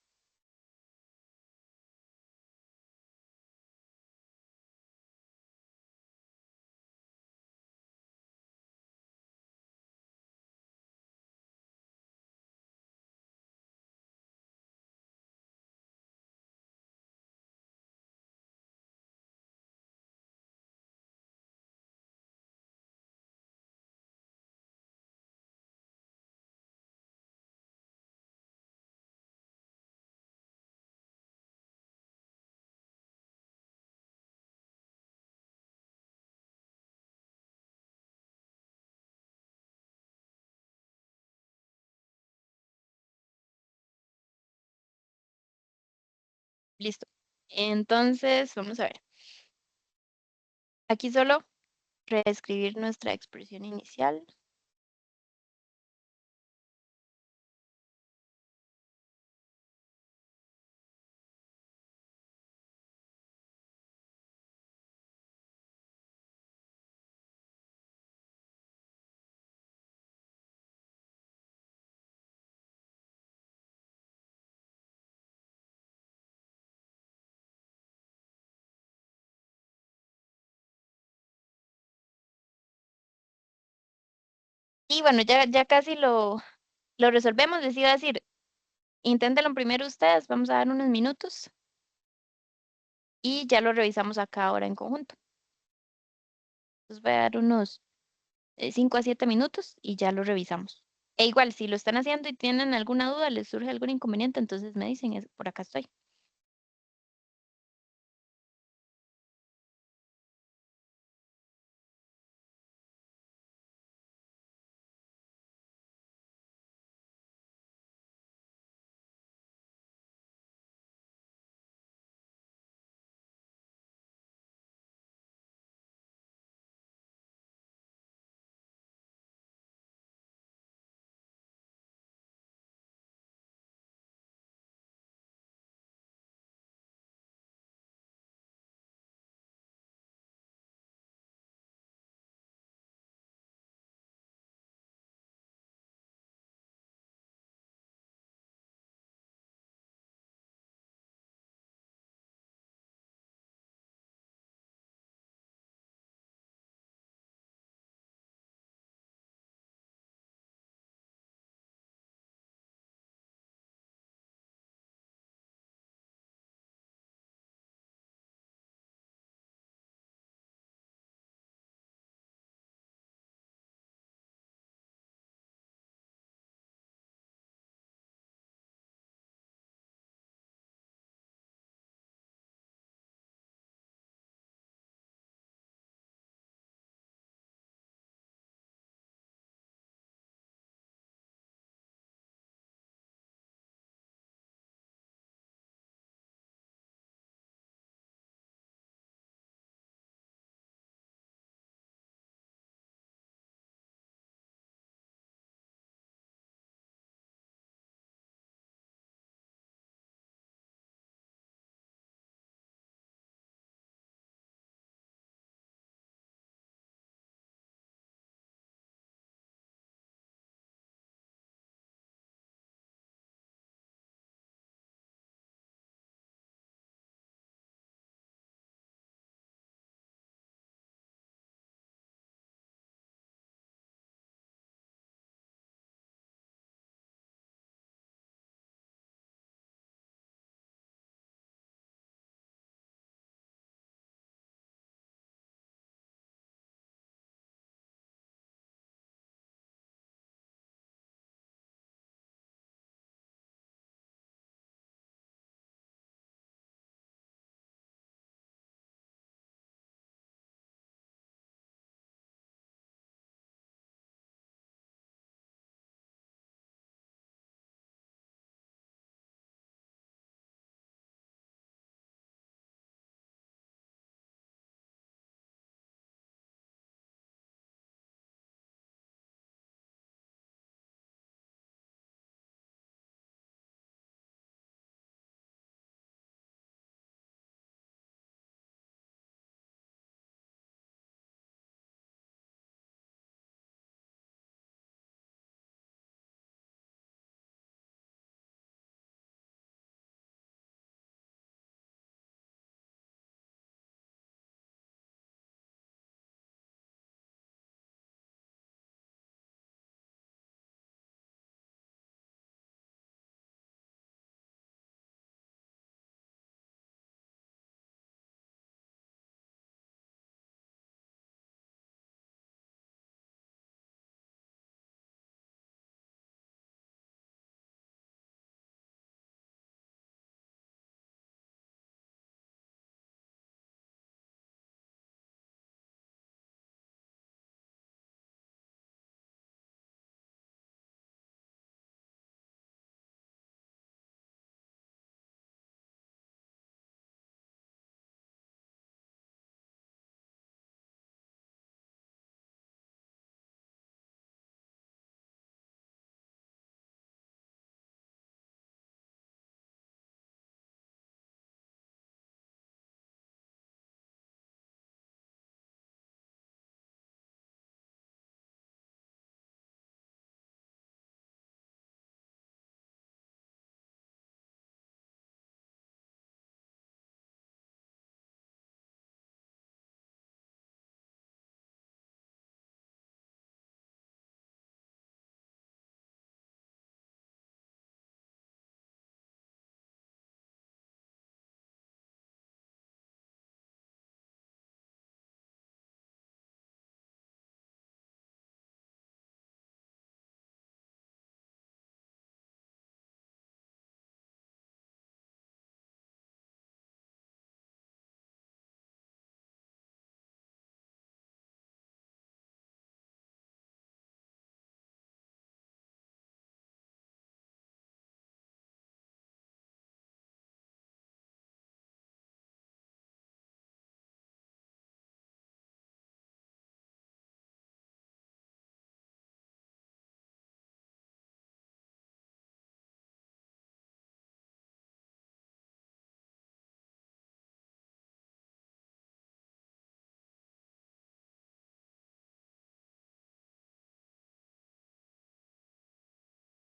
Listo. Entonces, vamos a ver. Aquí solo reescribir nuestra expresión inicial. Y bueno, ya casi lo resolvemos. Les iba a decir, inténtenlo primero ustedes. Vamos a dar unos minutos y ya lo revisamos acá ahora en conjunto. Entonces voy a dar unos 5 a 7 minutos y ya lo revisamos. E igual, si lo están haciendo y tienen alguna duda, les surge algún inconveniente, entonces me dicen, por acá estoy.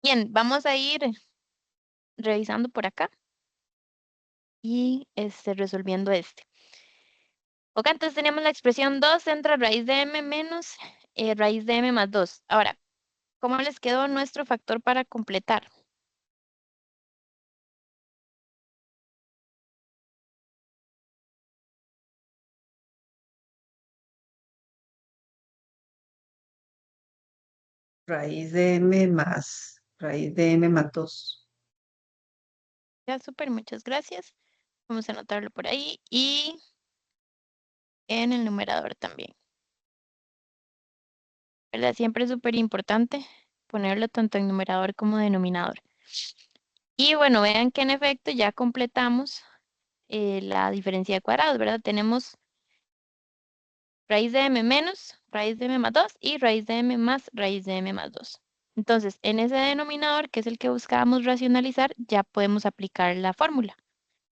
Bien, vamos a ir revisando por acá y resolviendo este. Ok, entonces tenemos la expresión 2 entre raíz de m menos raíz de m más 2. Ahora, ¿cómo les quedó nuestro factor para completar? Raíz de m más, raíz de m más 2. Ya, súper, muchas gracias. Vamos a anotarlo por ahí y en el numerador también. ¿Verdad? Siempre es súper importante ponerlo tanto en numerador como denominador. Y bueno, vean que en efecto ya completamos la diferencia de cuadrados, ¿verdad? Tenemos raíz de m menos raíz de m más 2 y raíz de m más raíz de m más 2. Entonces, en ese denominador, que es el que buscábamos racionalizar, ya podemos aplicar la fórmula,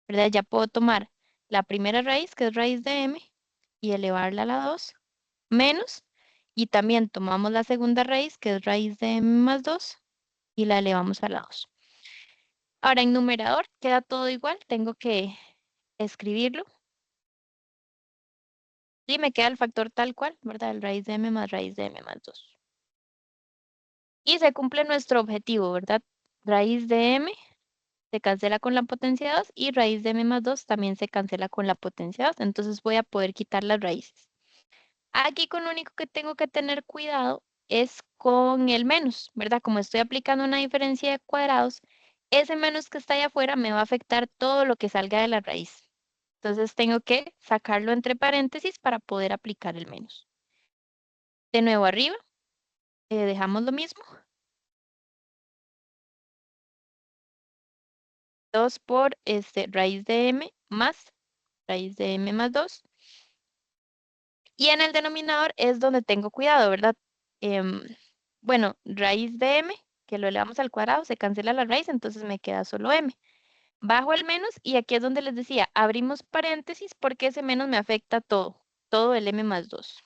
¿verdad? Ya puedo tomar la primera raíz, que es raíz de m, y elevarla a la 2, menos, y también tomamos la segunda raíz, que es raíz de m más 2, y la elevamos a la 2. Ahora, en numerador queda todo igual, tengo que escribirlo. Y me queda el factor tal cual, ¿verdad? El raíz de m más raíz de m más 2. Y se cumple nuestro objetivo, ¿verdad? Raíz de m se cancela con la potencia 2 y raíz de m más 2 también se cancela con la potencia 2. Entonces voy a poder quitar las raíces. Aquí con lo único que tengo que tener cuidado es con el menos, ¿verdad? Como estoy aplicando una diferencia de cuadrados, ese menos que está allá afuera me va a afectar todo lo que salga de la raíz. Entonces tengo que sacarlo entre paréntesis para poder aplicar el menos. De nuevo arriba, dejamos lo mismo. 2 por raíz de m más raíz de m más 2. Y en el denominador es donde tengo cuidado, ¿verdad? Bueno, raíz de m, que lo elevamos al cuadrado, se cancela la raíz, entonces me queda solo m. Bajo el menos y aquí es donde les decía, abrimos paréntesis porque ese menos me afecta todo el m más 2.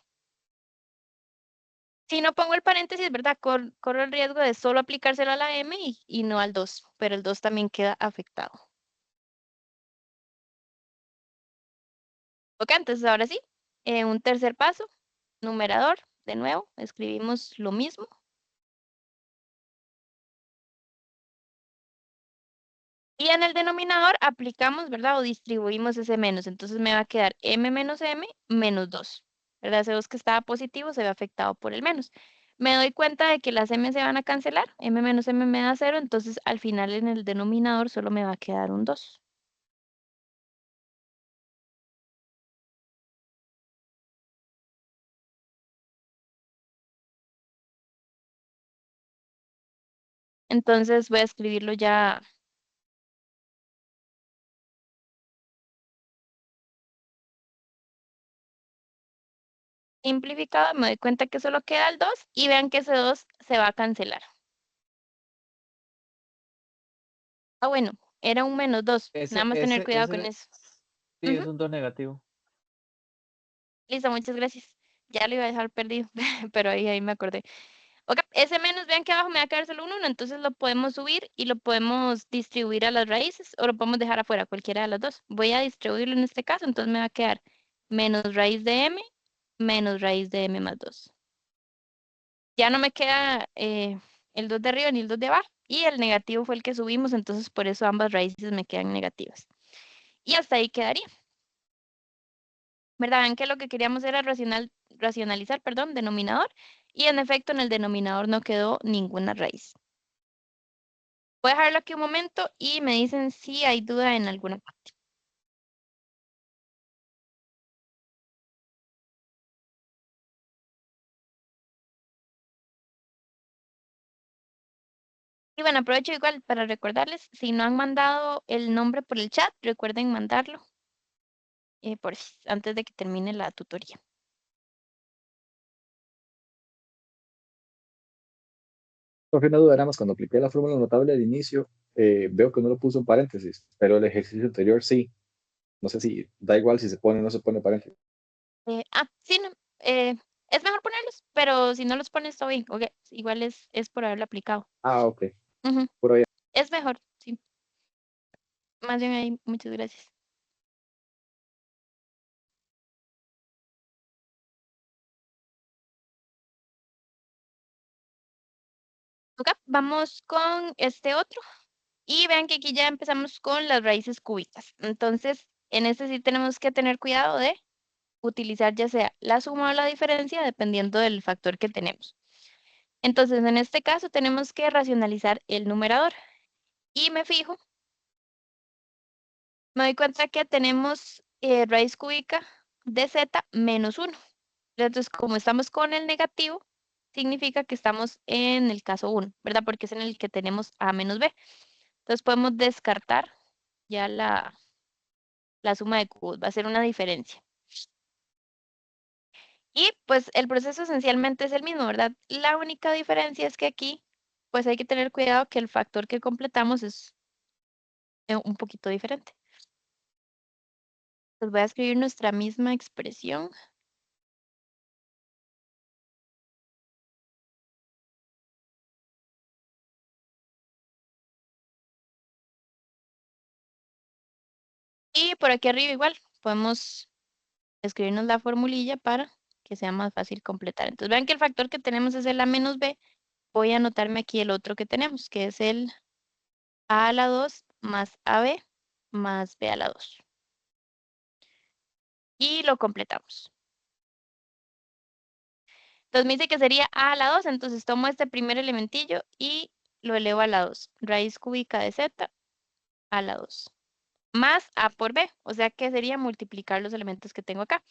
Si no pongo el paréntesis, ¿verdad? Corro el riesgo de solo aplicárselo a la m y no al 2, pero el 2 también queda afectado. Ok, entonces ahora sí, un tercer paso, numerador, de nuevo, escribimos lo mismo. Y en el denominador aplicamos, ¿verdad? O distribuimos ese menos. Entonces me va a quedar m menos m menos 2. ¿Verdad? Ese 2 que estaba positivo se ve afectado por el menos. Me doy cuenta de que las m se van a cancelar. M menos m me da 0. Entonces al final en el denominador solo me va a quedar un 2. Entonces voy a escribirlo ya simplificado. Me doy cuenta que solo queda el 2 y vean que ese 2 se va a cancelar. Ah, bueno, era un menos 2. Nada más tener cuidado con eso. Sí, es un 2 negativo. Listo, muchas gracias. Ya lo iba a dejar perdido, pero ahí me acordé. Ok, ese menos, vean que abajo me va a quedar solo un 1, entonces lo podemos subir y lo podemos distribuir a las raíces o lo podemos dejar afuera, cualquiera de las dos. Voy a distribuirlo en este caso, entonces me va a quedar menos raíz de m menos raíz de m más 2. Ya no me queda el 2 de arriba ni el 2 de abajo y el negativo fue el que subimos, entonces por eso ambas raíces me quedan negativas. Y hasta ahí quedaría. ¿Verdad? Ven que lo que queríamos era racionalizar, perdón, denominador, y en efecto en el denominador no quedó ninguna raíz. Voy a dejarlo aquí un momento y me dicen si hay duda en alguna parte. Y bueno, aprovecho igual para recordarles, si no han mandado el nombre por el chat, recuerden mandarlo antes de que termine la tutoría. Profe, una duda, nada más cuando apliqué la fórmula notable al inicio, veo que no lo puso en paréntesis, pero el ejercicio anterior sí. No sé si da igual si se pone o no se pone paréntesis. Sí, no, es mejor ponerlos, pero si no los pones, todo bien. Ok, igual es por haberlo aplicado. Ah, ok. Ujú. Por ahí. Es mejor, sí. Más bien ahí, muchas gracias. Ok, vamos con este otro. Y vean que aquí ya empezamos con las raíces cúbicas. Entonces, en este sí tenemos que tener cuidado de utilizar ya sea la suma o la diferencia dependiendo del factor que tenemos. Entonces, en este caso tenemos que racionalizar el numerador. Y me fijo, me doy cuenta que tenemos raíz cúbica de z menos 1. Entonces, como estamos con el negativo, significa que estamos en el caso 1, ¿verdad? Porque es en el que tenemos a menos b. Entonces, podemos descartar ya la suma de cubos, va a ser una diferencia. Y pues el proceso esencialmente es el mismo, ¿verdad? La única diferencia es que aquí, pues hay que tener cuidado que el factor que completamos es un poquito diferente. Pues voy a escribir nuestra misma expresión. Y por aquí arriba igual podemos escribirnos la formulilla para que sea más fácil completar. Entonces vean que el factor que tenemos es el a menos b. Voy a anotarme aquí el otro que tenemos, que es el a a la 2 más ab más b a la 2. Y lo completamos. Entonces me dice que sería a la 2, entonces tomo este primer elementillo y lo elevo a la 2. Raíz cúbica de z a la 2. Más a por b, o sea que sería multiplicar los elementos que tengo acá.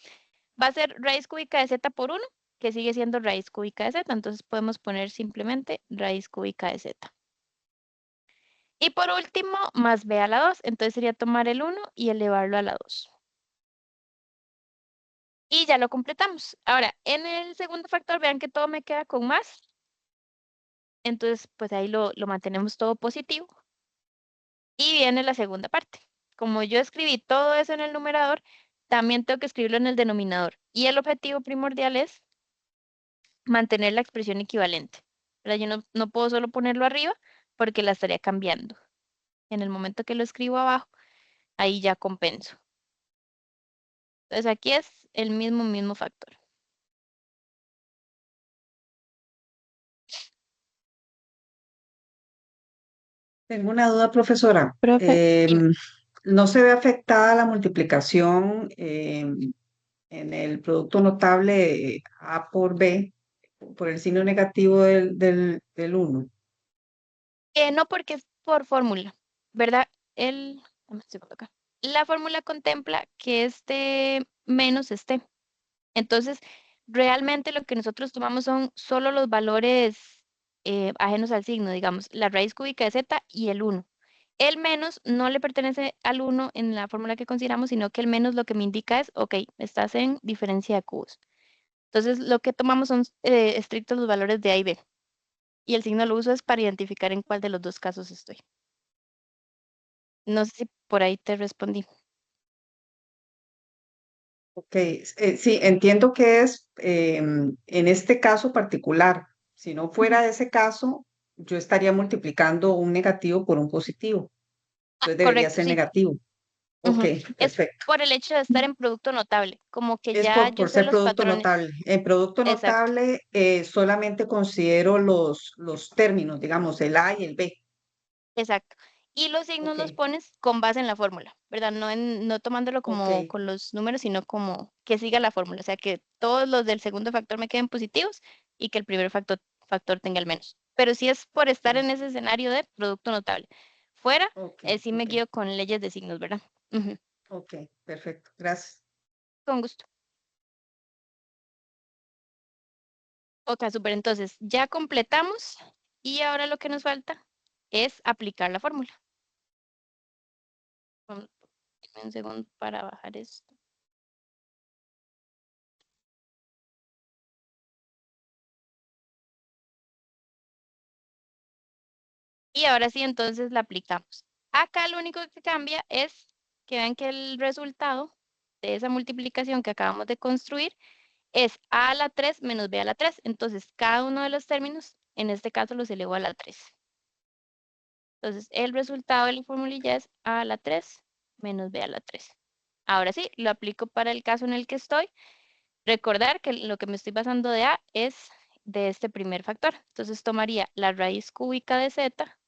Va a ser raíz cúbica de z por 1, que sigue siendo raíz cúbica de z, entonces podemos poner simplemente raíz cúbica de z. Y por último, más b a la 2, entonces sería tomar el 1 y elevarlo a la 2. Y ya lo completamos. Ahora, en el segundo factor, vean que todo me queda con más. Entonces, pues ahí lo mantenemos todo positivo. Y viene la segunda parte. Como yo escribí todo eso en el numerador, también tengo que escribirlo en el denominador. Y el objetivo primordial es mantener la expresión equivalente. ¿Verdad? Yo no puedo solo ponerlo arriba porque la estaría cambiando. En el momento que lo escribo abajo, ahí ya compenso. Entonces aquí es el mismo factor. Tengo una duda, profesora. Profe, Dime. ¿No se ve afectada la multiplicación en el producto notable A por B por el signo negativo del 1? No porque es por fórmula, ¿verdad? Dame un segundo acá. La fórmula contempla que este menos esté. Entonces, realmente lo que nosotros tomamos son solo los valores ajenos al signo, digamos, la raíz cúbica de z y el 1. El menos no le pertenece al 1 en la fórmula que consideramos, sino que el menos lo que me indica es, ok, estás en diferencia de cubos. Entonces, lo que tomamos son estrictos los valores de A y B. Y el signo lo uso es para identificar en cuál de los dos casos estoy. No sé si por ahí te respondí. Ok, sí, entiendo que es en este caso particular. Si no fuera Ujú. de ese caso, yo estaría multiplicando un negativo por un positivo. Entonces debería Correcto, ser sí. negativo. Ok, Ujú. Es perfecto. por el hecho de estar en producto notable, como que Es ya yo por sé ser los producto patrones. notable. En producto Exacto, notable solamente considero los términos, digamos, el A y el B. exacto. Y los signos Ok, los pones con base en la fórmula, ¿verdad? No tomándolo ok, como con los números, sino como que siga la fórmula. O sea, que todos los del segundo factor me queden positivos y que el primer factor tenga el menos. Pero si es por estar ok, en ese escenario de producto notable. Fuera, ok, sí me ok, guío con leyes de signos, ¿verdad? Ujú. ok, perfecto. Gracias. Con gusto. Ok, súper. Entonces, ya completamos y ahora lo que nos falta es aplicar la fórmula. Dame un segundo para bajar esto. Y ahora sí, entonces la aplicamos. Acá lo único que cambia es que vean que el resultado de esa multiplicación que acabamos de construir es a la 3 menos b a la 3. Entonces, cada uno de los términos, en este caso, los elevo a la 3. Entonces, el resultado de la formulilla es a a la 3 menos b a la 3. Ahora sí, lo aplico para el caso en el que estoy. Recordar que lo que me estoy basando de a es de este primer factor. Entonces, tomaría la raíz cúbica de z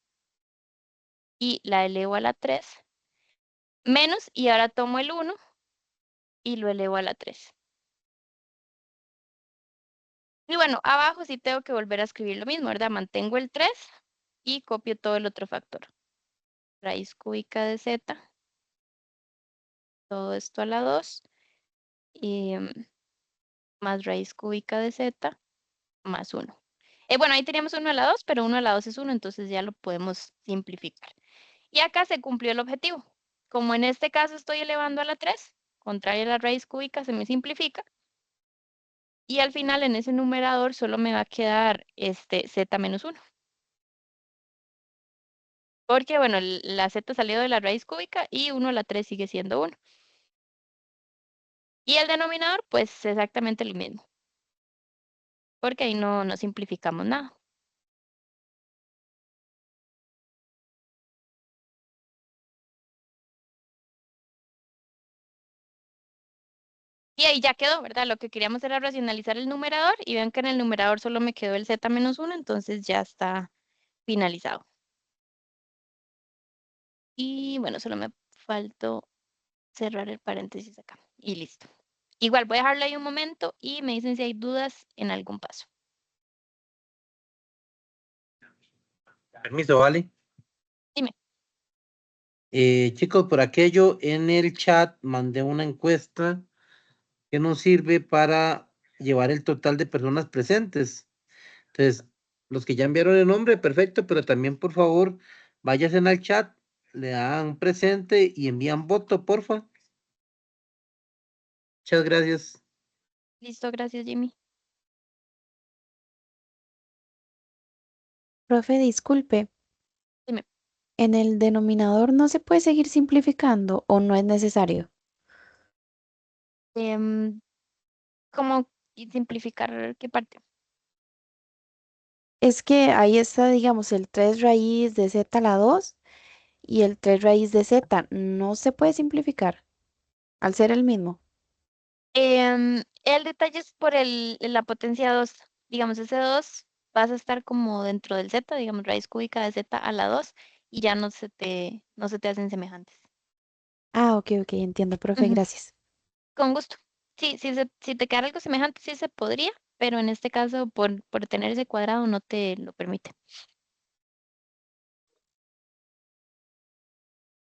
y la elevo a la 3 menos, y ahora tomo el 1 y lo elevo a la 3. Y bueno, abajo sí tengo que volver a escribir lo mismo, ¿verdad? Mantengo el 3 y copio todo el otro factor. Raíz cúbica de z, todo esto a la 2, y más raíz cúbica de z, más 1. Bueno, ahí teníamos 1 a la 2, pero 1 a la 2 es 1, entonces ya lo podemos simplificar. Y acá se cumplió el objetivo. Como en este caso estoy elevando a la 3, contrario a la raíz cúbica, se me simplifica. Y al final en ese numerador solo me va a quedar z menos 1. Porque, bueno, la z salió de la raíz cúbica y 1 a la 3 sigue siendo 1. Y el denominador, pues exactamente lo mismo. Porque ahí no simplificamos nada. Y ahí ya quedó, ¿verdad? Lo que queríamos era racionalizar el numerador y vean que en el numerador solo me quedó el z menos 1, entonces ya está finalizado. Y bueno, solo me faltó cerrar el paréntesis acá y listo. Igual voy a dejarlo ahí un momento y me dicen si hay dudas en algún paso. Permiso, ¿vale? Dime. Chicos, por aquello en el chat mandé una encuesta que nos sirve para llevar el total de personas presentes. Entonces, los que ya enviaron el nombre, perfecto, pero también por favor, váyanse al chat, le dan presente y envían voto, porfa. Muchas gracias. Listo, gracias, Jimmy. Profe, disculpe, Dime. ¿en el denominador no se puede seguir simplificando o no es necesario? ¿Cómo simplificar qué parte? Es que ahí está, digamos, el 3 raíz de z a la 2 y el 3 raíz de z. No se puede simplificar al ser el mismo. El detalle es por la potencia 2. Digamos, ese 2 vas a estar como dentro del z, digamos, raíz cúbica de z a la 2 y ya no se te hacen semejantes. Ah, ok, ok, entiendo, profe, Ujú. gracias. Con gusto. Sí, si te queda algo semejante, sí se podría, pero en este caso, por tener ese cuadrado, no te lo permite.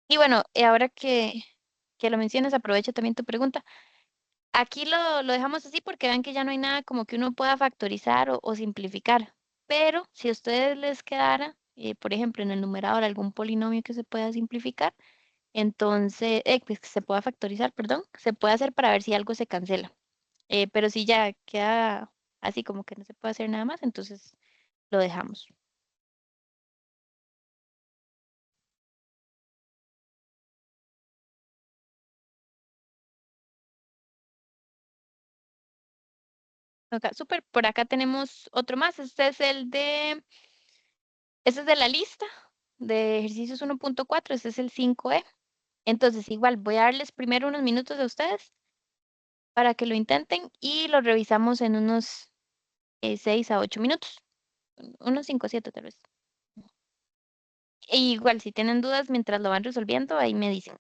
Y bueno, ahora que lo mencionas, aprovecho también tu pregunta. Aquí lo dejamos así porque vean que ya no hay nada como que uno pueda factorizar o simplificar. Pero si a ustedes les quedara, por ejemplo, en el numerador algún polinomio que se pueda simplificar, entonces, pues, que se pueda factorizar, perdón, se puede hacer para ver si algo se cancela. Pero si ya queda así como que no se puede hacer nada más, entonces lo dejamos. Acá, súper, por acá tenemos otro más. Este es de la lista de ejercicios 1.4. Este es el 5E. Entonces, igual, voy a darles primero unos minutos a ustedes para que lo intenten y lo revisamos en unos 6 a 8 minutos. Unos 5 o 7 tal vez. E igual, si tienen dudas mientras lo van resolviendo, ahí me dicen.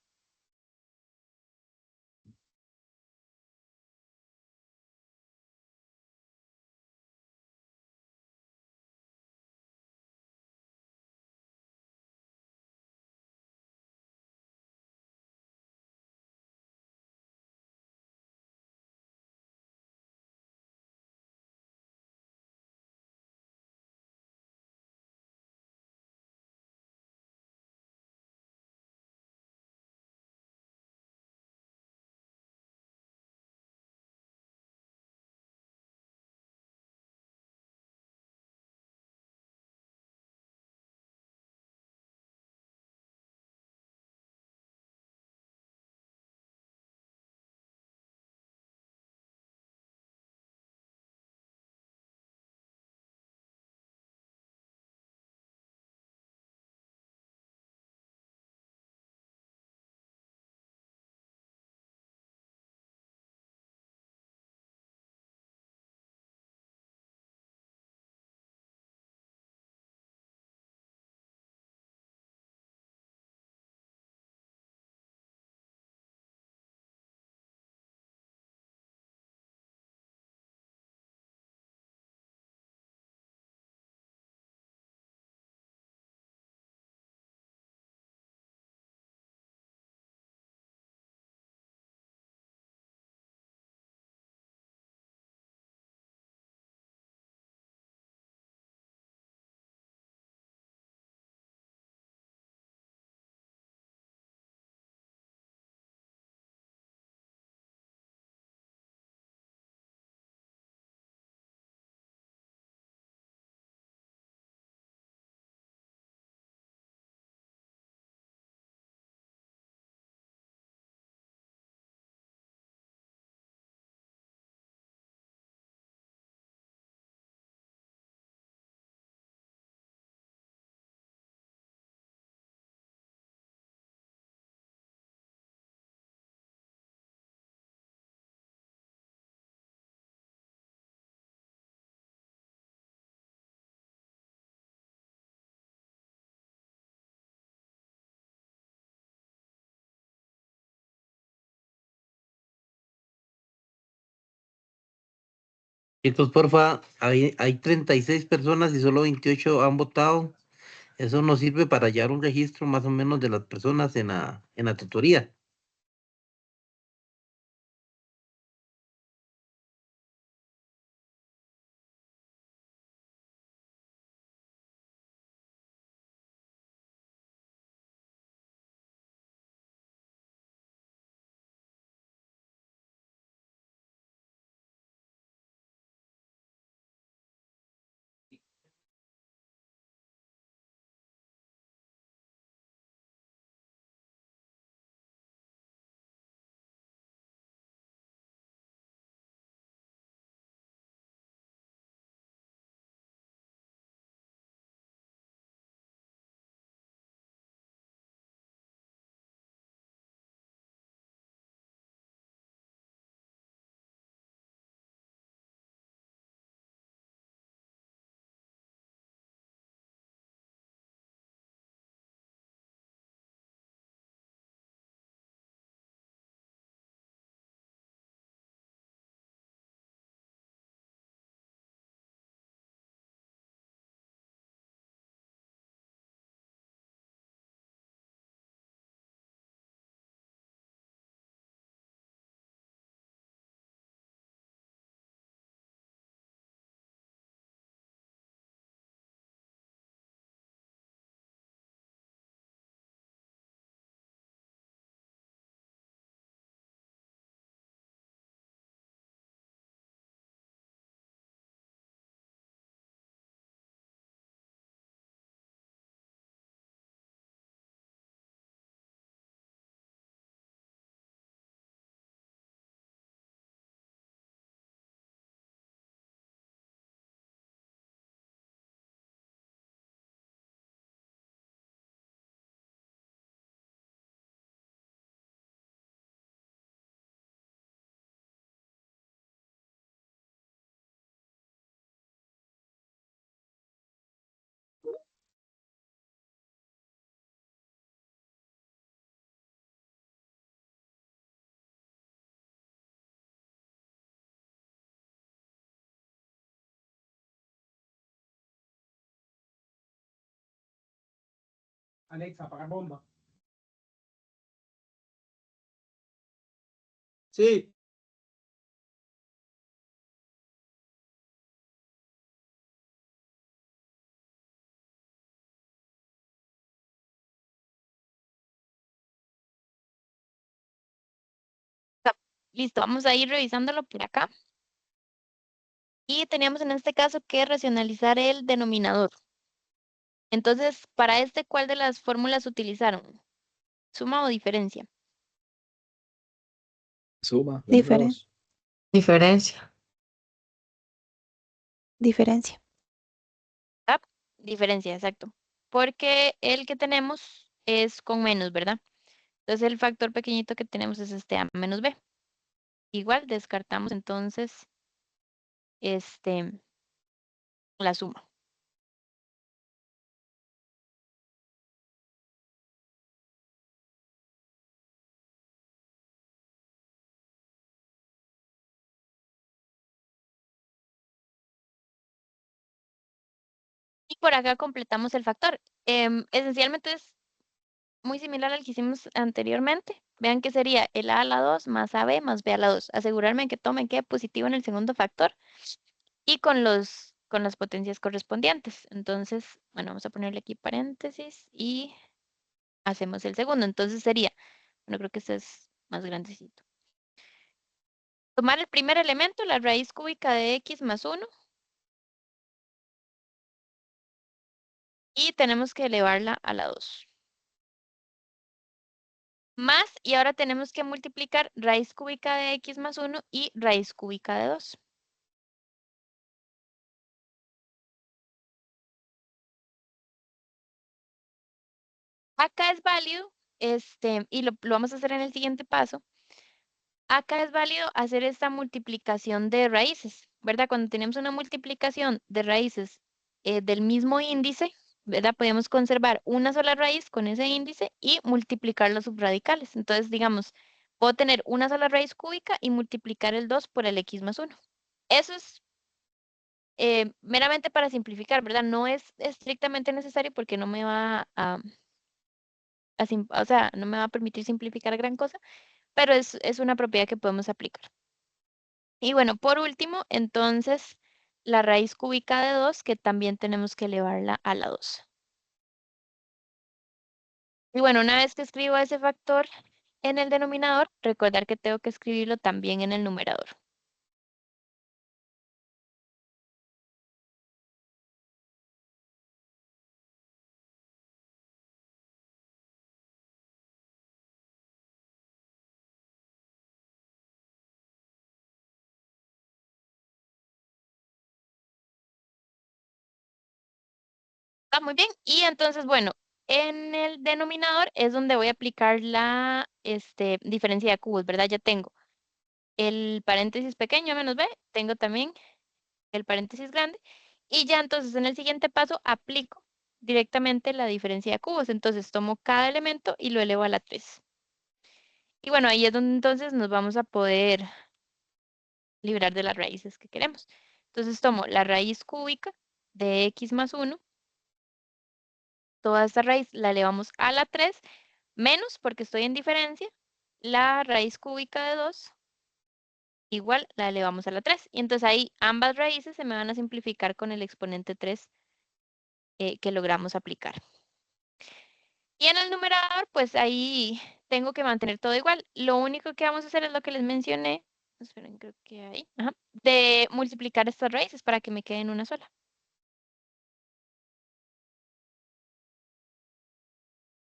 Chicos, porfa, hay 36 personas y solo 28 han votado. Eso nos sirve para hallar un registro más o menos de las personas en la tutoría. Alexa, apaga bomba. Sí. Listo, vamos a ir revisándolo por acá. Y teníamos en este caso que racionalizar el denominador. Entonces, para este, ¿cuál de las fórmulas utilizaron? ¿Suma o diferencia? Suma, de número Diferen- 2. Diferencia. diferencia. Ah, diferencia, exacto. Porque el que tenemos es con menos, ¿verdad? Entonces el factor pequeñito que tenemos es este A menos B. Igual descartamos entonces la suma. Y por acá completamos el factor. Esencialmente es muy similar al que hicimos anteriormente. Vean que sería el A a la 2 más AB más B a la 2. Asegurarme que tome quede positivo en el segundo factor y con las potencias correspondientes. Entonces, bueno, vamos a ponerle aquí paréntesis y hacemos el segundo. Entonces sería, bueno, creo que este es más grandecito. Tomar el primer elemento, la raíz cúbica de x más 1, y tenemos que elevarla a la 2. Más, y ahora tenemos que multiplicar raíz cúbica de x más 1 y raíz cúbica de 2. Acá es válido, y lo vamos a hacer en el siguiente paso. Acá es válido hacer esta multiplicación de raíces, ¿verdad? Cuando tenemos una multiplicación de raíces del mismo índice, ¿verdad? Podemos conservar una sola raíz con ese índice y multiplicar los subradicales. Entonces, digamos, puedo tener una sola raíz cúbica y multiplicar el 2 por el x más 1. Eso es meramente para simplificar, ¿verdad? No es estrictamente necesario porque no me va o sea, no me va a permitir simplificar gran cosa, pero es una propiedad que podemos aplicar. Y bueno, por último, entonces, la raíz cúbica de 2, que también tenemos que elevarla a la 2. Y bueno, una vez que escribo ese factor en el denominador, recordar que tengo que escribirlo también en el numerador. Ah, muy bien. Y entonces, bueno, en el denominador es donde voy a aplicar la diferencia de cubos, ¿verdad? Ya tengo el paréntesis pequeño menos b, tengo también el paréntesis grande, y ya entonces en el siguiente paso aplico directamente la diferencia de cubos. Entonces tomo cada elemento y lo elevo a la 3. Y bueno, ahí es donde entonces nos vamos a poder librar de las raíces que queremos. Entonces tomo la raíz cúbica de x más 1, toda esta raíz la elevamos a la 3, menos, porque estoy en diferencia, la raíz cúbica de 2, igual la elevamos a la 3. Y entonces ahí ambas raíces se me van a simplificar con el exponente 3 que logramos aplicar. Y en el numerador, pues ahí tengo que mantener todo igual. Lo único que vamos a hacer es lo que les mencioné. Esperen, creo que ahí. Ajá, de multiplicar estas raíces para que me queden una sola.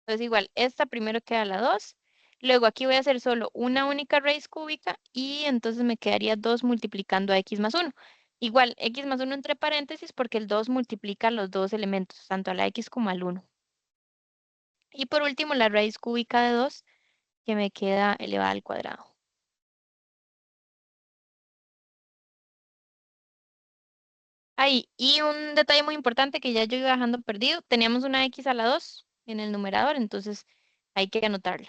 Entonces igual, esta primero queda la 2. Luego aquí voy a hacer solo una única raíz cúbica y entonces me quedaría 2 multiplicando a x más 1. Igual, x más 1 entre paréntesis porque el 2 multiplica los dos elementos, tanto a la x como al 1. Y por último, la raíz cúbica de 2 que me queda elevada al cuadrado. Ahí, y un detalle muy importante que ya yo iba dejando perdido, teníamos una x a la 2 en el numerador, entonces hay que anotarlo.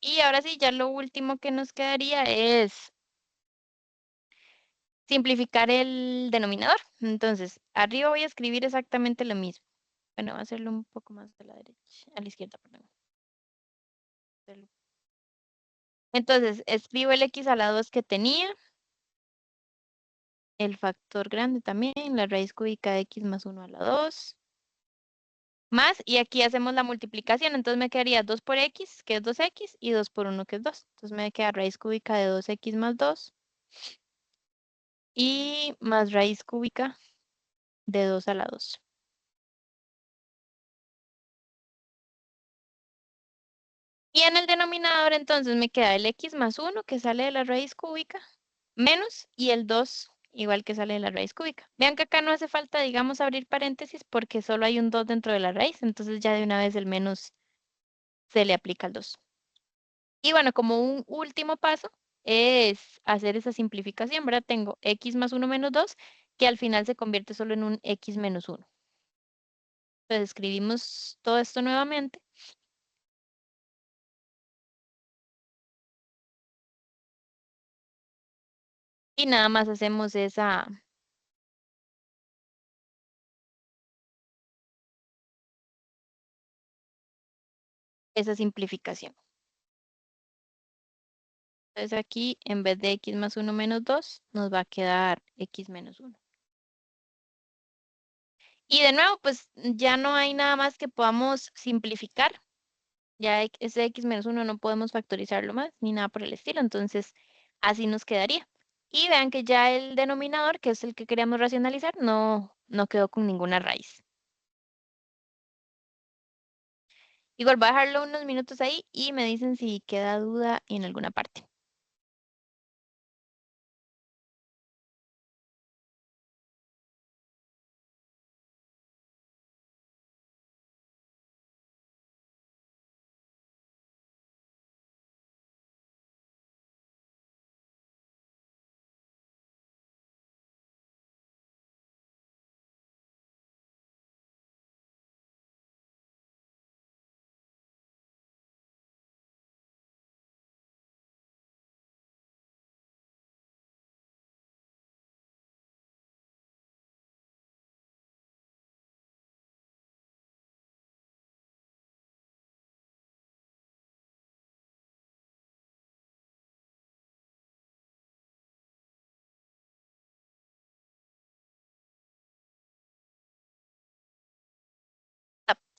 Y ahora sí, ya lo último que nos quedaría es simplificar el denominador. Entonces, arriba voy a escribir exactamente lo mismo. Bueno, voy a hacerlo un poco más a la derecha, a la izquierda, perdón. Entonces, escribo el x a la 2 que tenía, el factor grande también, la raíz cúbica de x más 1 a la 2, más, y aquí hacemos la multiplicación, entonces me quedaría 2 por x, que es 2x, y 2 por 1, que es 2. Entonces me queda raíz cúbica de 2x más 2, y más raíz cúbica de 2 a la 2. Y en el denominador entonces me queda el x más 1 que sale de la raíz cúbica, menos, y el 2 igual que sale de la raíz cúbica. Vean que acá no hace falta, digamos, abrir paréntesis porque solo hay un 2 dentro de la raíz, entonces ya de una vez el menos se le aplica al 2. Y bueno, como un último paso es hacer esa simplificación, ¿verdad? Tengo x más 1 menos 2 que al final se convierte solo en un x menos 1. Entonces escribimos todo esto nuevamente. Y nada más hacemos esa simplificación. Entonces aquí, en vez de x más 1 menos 2, nos va a quedar x menos 1. Y de nuevo, pues ya no hay nada más que podamos simplificar. Ya ese x menos 1 no podemos factorizarlo más, ni nada por el estilo. Entonces, así nos quedaría. Y vean que ya el denominador, que es el que queríamos racionalizar, no quedó con ninguna raíz. Igual voy a dejarlo unos minutos ahí y me dicen si queda duda en alguna parte.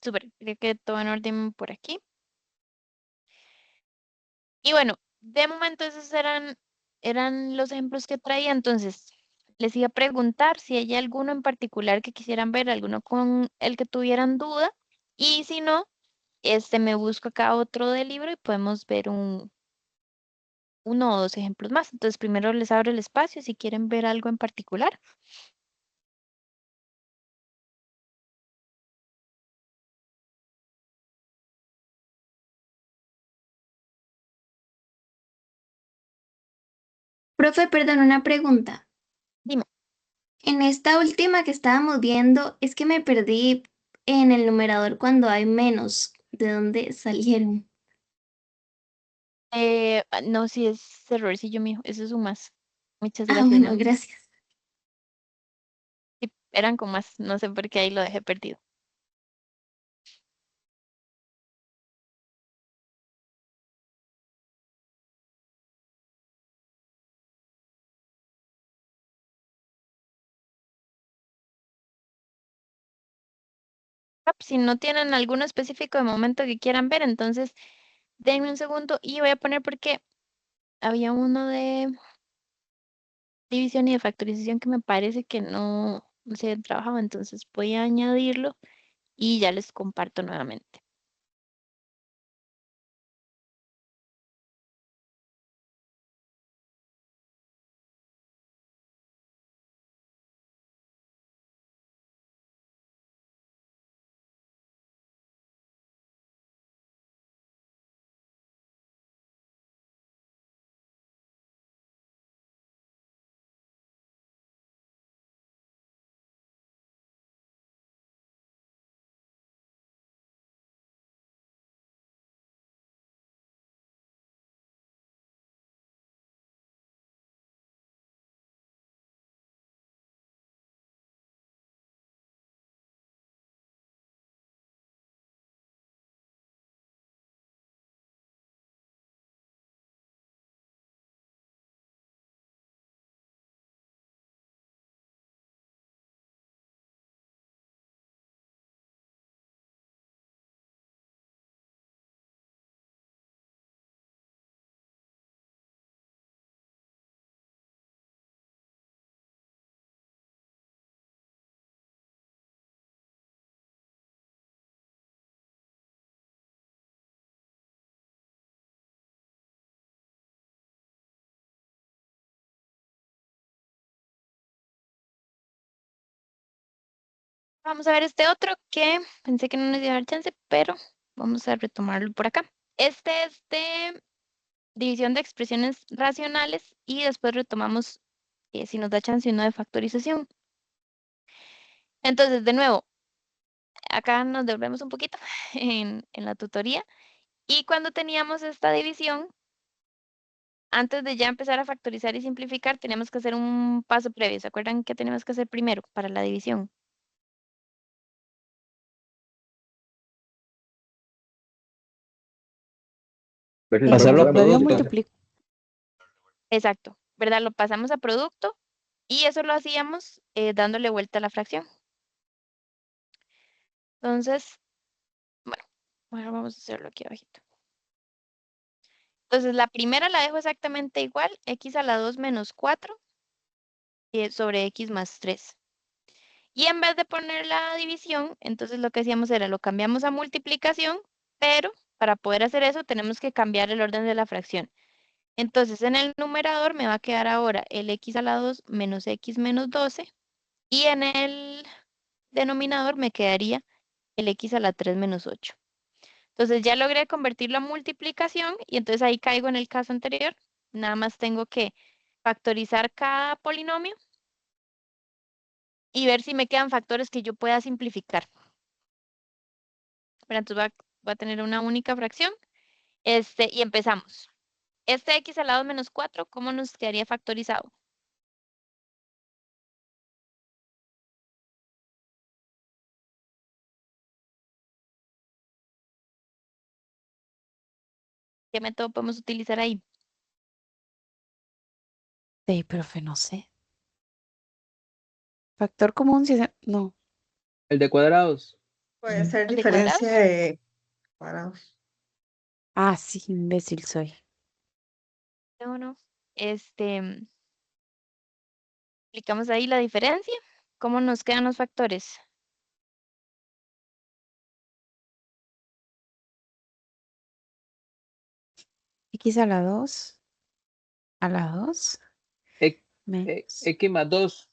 Súper, creo que todo en orden por aquí. Y bueno, de momento esos eran los ejemplos que traía. Entonces, les iba a preguntar si hay alguno en particular que quisieran ver, alguno con el que tuvieran duda. Y si no, me busco acá otro del libro y podemos ver uno o dos ejemplos más. Entonces, primero les abro el espacio si quieren ver algo en particular. Profe, perdón, una pregunta. Dime. En esta última que estábamos viendo, es que me perdí en el numerador cuando hay menos. ¿De dónde salieron? No, si es errorcillo mío, eso es un más. Muchas Ah, gracias, bueno, mami. gracias. Sí, eran con más, no sé por qué ahí lo dejé perdido. Si no tienen alguno específico de momento que quieran ver, entonces denme un segundo y voy a poner porque había uno de división y de factorización que me parece que no se había trabajado, entonces voy a añadirlo y ya les comparto nuevamente. Vamos a ver este otro que pensé que no nos iba a dar chance, pero vamos a retomarlo por acá. Este es de división de expresiones racionales y después retomamos, si nos da chance, uno de factorización. Entonces, de nuevo, acá nos devolvemos un poquito en la tutoría y cuando teníamos esta división, antes de ya empezar a factorizar y simplificar, teníamos que hacer un paso previo. ¿Se acuerdan qué tenemos que hacer primero para la división? Ver si se Eh, puede Pasarlo pasar a a Previo producto. producto. multiplico. exacto, ¿verdad? Lo pasamos a producto y eso lo hacíamos dándole vuelta a la fracción. Entonces, bueno, ahora vamos a hacerlo aquí abajito. Entonces, la primera la dejo exactamente igual, x a la 2 menos 4 sobre x más 3. Y en vez de poner la división, entonces lo que hacíamos era lo cambiamos a multiplicación, pero para poder hacer eso tenemos que cambiar el orden de la fracción. Entonces, en el numerador me va a quedar ahora el x a la 2 menos x menos 12 y en el denominador me quedaría el x a la 3 menos 8. Entonces ya logré convertirlo a multiplicación y entonces ahí caigo en el caso anterior. Nada más tengo que factorizar cada polinomio y ver si me quedan factores que yo pueda simplificar. Pero entonces va a tener una única fracción. Y empezamos. Este x al lado menos 4, ¿cómo nos quedaría factorizado? ¿Qué método podemos utilizar ahí? Sí, profe, no sé. Factor común, no. El de cuadrados. Puede ser ¿El de diferencia cuadrados? de cuadrados. Ah, sí, imbécil soy. No, no. Aplicamos ahí la diferencia. ¿Cómo nos quedan los factores? X a la 2, a la 2, X, menos. X más 2.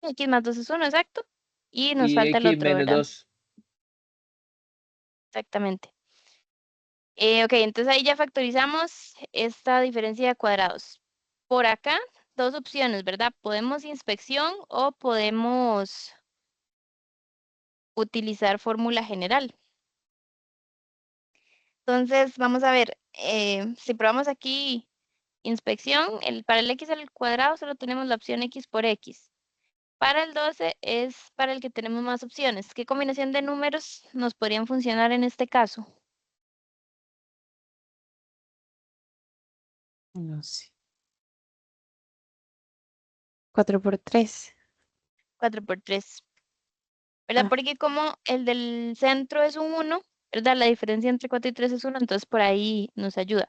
X más 2 es 1, exacto. Y nos Y falta el X otro, menos ¿verdad? 2. Exactamente. Ok, entonces ahí ya factorizamos esta diferencia de cuadrados. Por acá, dos opciones, ¿verdad? Podemos inspección o podemos utilizar fórmula general. Entonces, vamos a ver, si probamos aquí inspección, para el x al cuadrado solo tenemos la opción x por x. Para el 12 es para el que tenemos más opciones. ¿Qué combinación de números nos podrían funcionar en este caso? No sé. 4 por 3. 4 por 3. ¿Verdad? Ah, Porque como el del centro es un 1, ¿verdad? La diferencia entre 4 y 3 es 1, entonces por ahí nos ayuda.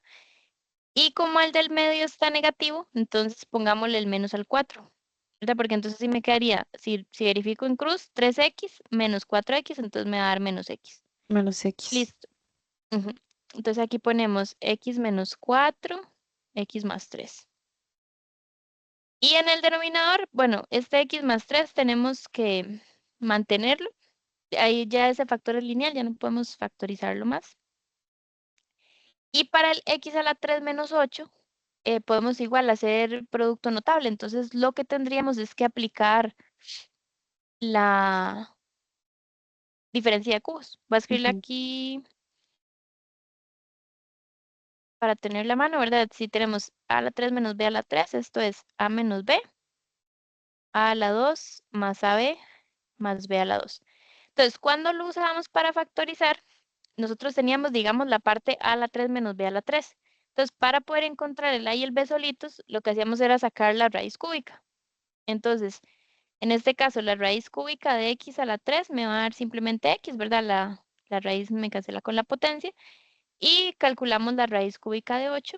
Y como el del medio está negativo, entonces pongámosle el menos al 4, ¿verdad? Porque entonces sí me quedaría, si verifico en cruz, 3x menos 4x, entonces me va a dar menos x. menos X. Listo. Ujú. Entonces aquí ponemos x menos 4, x más 3. Y en el denominador, bueno, este x más 3 tenemos que mantenerlo. Ahí ya ese factor es lineal, ya no podemos factorizarlo más. Y para el x a la 3 menos 8, podemos igual hacer producto notable. Entonces lo que tendríamos es que aplicar la diferencia de cubos. Voy a escribirle Ujú. aquí para tener la mano, ¿verdad? Si tenemos a la 3 menos b a la 3, esto es a menos b, a la 2 más ab más b a la 2. Entonces, cuando lo usábamos para factorizar, nosotros teníamos, digamos, la parte a la 3 menos b a la 3. Entonces, para poder encontrar el a y el b solitos, lo que hacíamos era sacar la raíz cúbica. Entonces, en este caso, la raíz cúbica de x a la 3 me va a dar simplemente x, ¿verdad? La raíz me cancela con la potencia. Y calculamos la raíz cúbica de 8,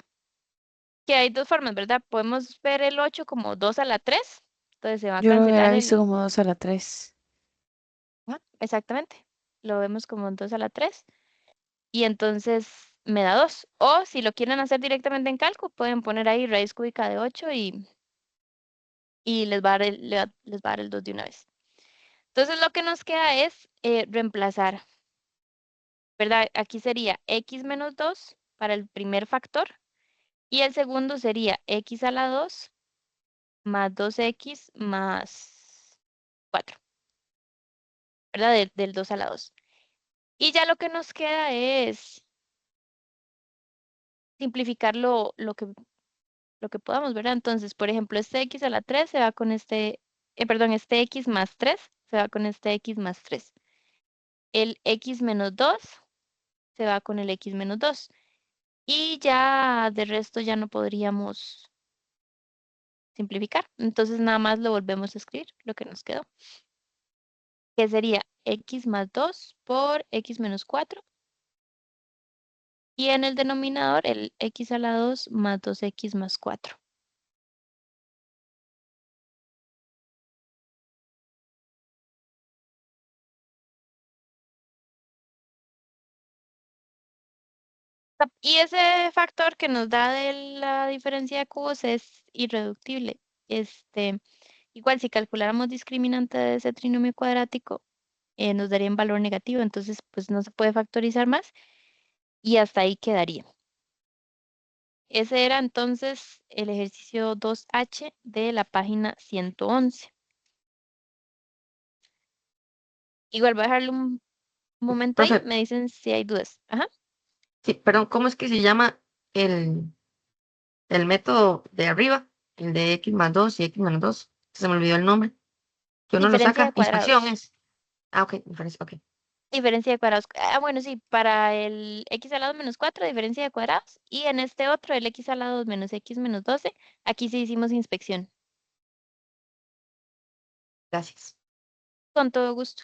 que hay dos formas, ¿verdad? Podemos ver el 8 como 2 a la 3. Entonces, se va a Yo lo hubiera cancelar visto el... como 2 a la 3. Exactamente. Lo vemos como 2 a la 3. Y entonces me da 2. O si lo quieren hacer directamente en cálculo, pueden poner ahí raíz cúbica de 8 y les va a dar les va a dar el 2 de una vez. Entonces lo que nos queda es reemplazar, ¿verdad? Aquí sería x menos 2 para el primer factor y el segundo sería x a la 2 más 2x más 4, ¿verdad? Del 2 a la 2. Y ya lo que nos queda es simplificar lo que podamos, ¿verdad? Entonces, por ejemplo, este x a la 3 se va con perdón, este x más 3 se va con este x más 3. El x menos 2 se va con el x menos 2. Y ya de resto ya no podríamos simplificar. Entonces nada más lo volvemos a escribir, lo que nos quedó. Que sería x más 2 por x menos 4. Y en el denominador el x a la 2 más 2x más 4. Y ese factor que nos da de la diferencia de cubos es irreductible. Igual si calculáramos discriminante de ese trinomio cuadrático, nos daría un valor negativo, entonces pues no se puede factorizar más y hasta ahí quedaría. Ese era entonces el ejercicio 2H de la página 111. Igual voy a dejarle un momento ahí, Profe, me dicen si hay dudas. Ajá. sí, perdón, ¿cómo es que se llama el, el método de arriba? El de x más 2 y x menos 2. Se me olvidó el nombre. Que uno lo Diferencia de saca. Inspección cuadrados. es. Ah, ok, diferencia, ok. Diferencia de cuadrados. Ah, bueno, sí, para el x a la 2 menos 4, diferencia de cuadrados. Y en este otro, el x a la 2 menos x menos 12, aquí sí hicimos inspección. Gracias. Con todo gusto.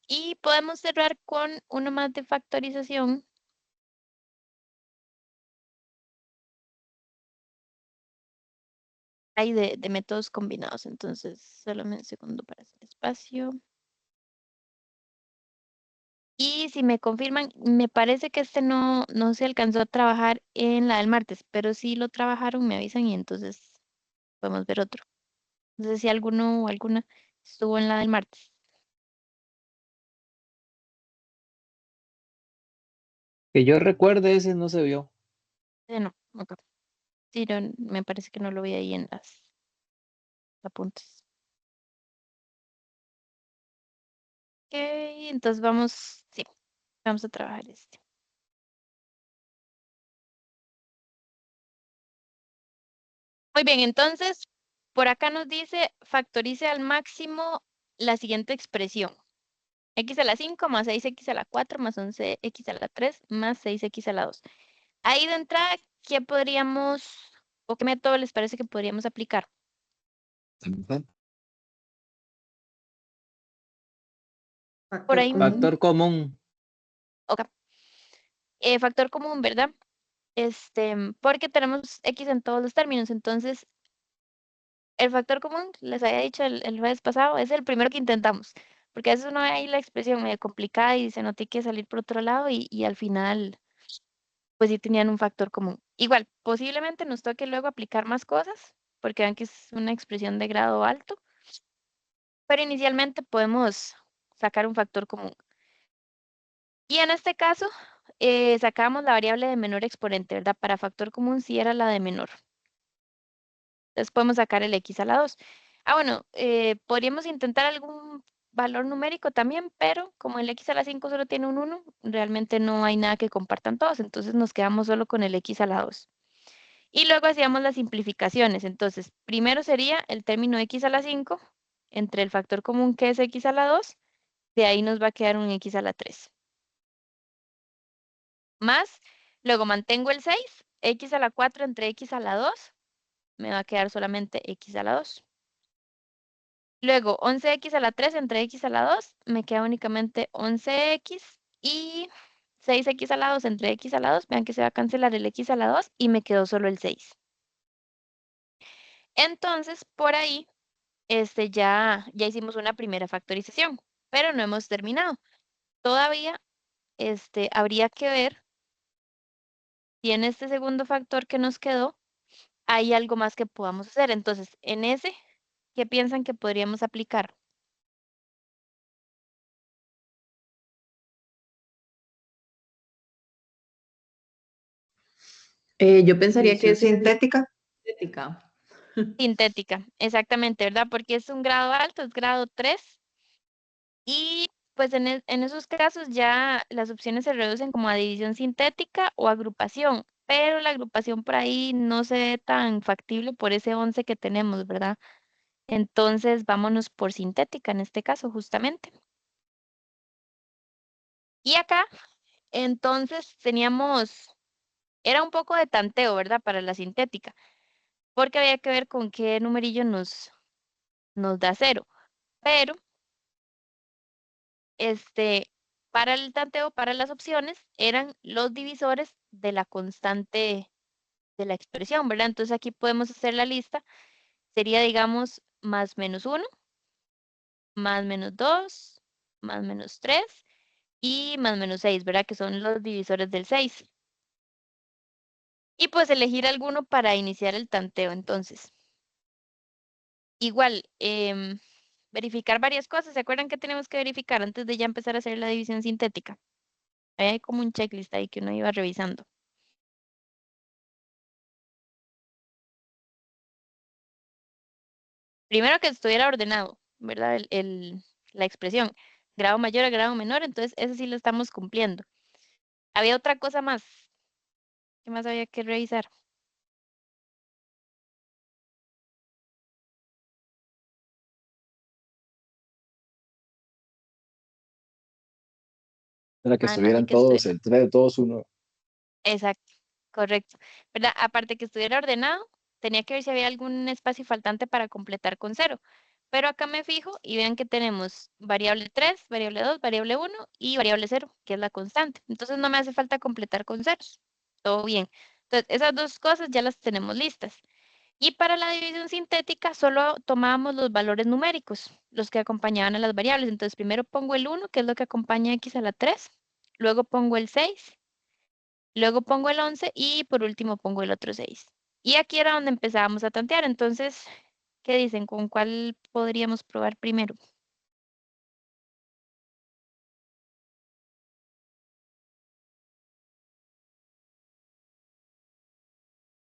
Y podemos cerrar con uno más de factorización. Hay de métodos combinados, entonces solo un segundo para hacer espacio. Y si me confirman, me parece que este no se alcanzó a trabajar en la del martes, pero si lo trabajaron, me avisan y entonces podemos ver otro. No sé si alguno o alguna estuvo en la del martes. Que yo recuerde, ese no se vio. No, ok. Sí, no, me parece que no lo vi ahí en las apuntes. Ok, entonces vamos, sí, vamos a trabajar este. Muy bien, entonces, por acá nos dice factorice al máximo la siguiente expresión. X a la 5 más 6x a la 4 más 11x a la 3 más 6x a la 2. Ahí de entrada, ¿qué podríamos o qué método les parece que podríamos aplicar? Por ahí, Factor común. ok. Factor común, ¿verdad? Porque tenemos x en todos los términos, entonces el factor común, les había dicho el jueves pasado, es el primero que intentamos, porque a veces uno ve ahí la expresión medio complicada y se no tiene que salir por otro lado y al final, pues sí tenían un factor común. Igual, posiblemente nos toque luego aplicar más cosas, porque vean que es una expresión de grado alto, pero inicialmente podemos sacar un factor común. Y en este caso, sacamos la variable de menor exponente, ¿verdad? Para factor común sí era la de menor. Entonces podemos sacar el x a la 2. Ah, bueno, podríamos intentar algún valor numérico también, pero como el x a la 5 solo tiene un 1, realmente no hay nada que compartan todos, entonces nos quedamos solo con el x a la 2. Y luego hacíamos las simplificaciones, entonces primero sería el término x a la 5 entre el factor común que es x a la 2, de ahí nos va a quedar un x a la 3. Más, luego mantengo el 6, x a la 4 entre x a la 2, me va a quedar solamente x a la 2. Luego, 11x a la 3 entre x a la 2, me queda únicamente 11x y 6x a la 2 entre x a la 2, vean que se va a cancelar el x a la 2 y me quedó solo el 6. Entonces, por ahí, ya hicimos una primera factorización, pero no hemos terminado. Todavía, habría que ver si en este segundo factor que nos quedó hay algo más que podamos hacer. Entonces, en ese, ¿qué piensan que podríamos aplicar? Yo pensaría que División es sintética. sintética. Sintética, exactamente, ¿verdad? Porque es un grado alto, es grado 3. Y pues en esos casos ya las opciones se reducen como a división sintética o agrupación, pero la agrupación por ahí no se ve tan factible por ese 11 que tenemos, ¿verdad? Entonces vámonos por sintética en este caso, justamente. Y acá, entonces teníamos, era un poco de tanteo, ¿verdad? Para la sintética, porque había que ver con qué numerillo nos da 0. Pero para el tanteo, para las opciones, eran los divisores de la constante de la expresión, ¿verdad? Entonces aquí podemos hacer la lista. Sería, digamos, más menos 1, más menos 2, más menos 3 y más menos 6, ¿verdad? Que son los divisores del 6. Y pues elegir alguno para iniciar el tanteo, entonces. Igual, verificar varias cosas. ¿Se acuerdan que tenemos que verificar antes de ya empezar a hacer la división sintética? Hay como un checklist ahí que uno iba revisando. Primero que estuviera ordenado, ¿verdad? La expresión. grado mayor a grado menor, entonces eso sí lo estamos cumpliendo. Había otra cosa más. ¿Qué más había que revisar? Para que Además de estuvieran que todos, el 3, 2, 1. exacto, correcto. ¿Verdad? Aparte que estuviera ordenado, tenía que ver si había algún espacio faltante para completar con 0. Pero acá me fijo y vean que tenemos variable 3, variable 2, variable 1 y variable 0, que es la constante. Entonces no me hace falta completar con ceros. Todo bien. Entonces, esas dos cosas ya las tenemos listas. Y para la división sintética solo tomábamos los valores numéricos, los que acompañaban a las variables. Entonces primero pongo el 1, que es lo que acompaña a x a la 3. Luego pongo el 6. Luego pongo el 11 y por último pongo el otro 6. Y aquí era donde empezábamos a tantear. Entonces, ¿qué dicen? ¿Con cuál podríamos probar primero?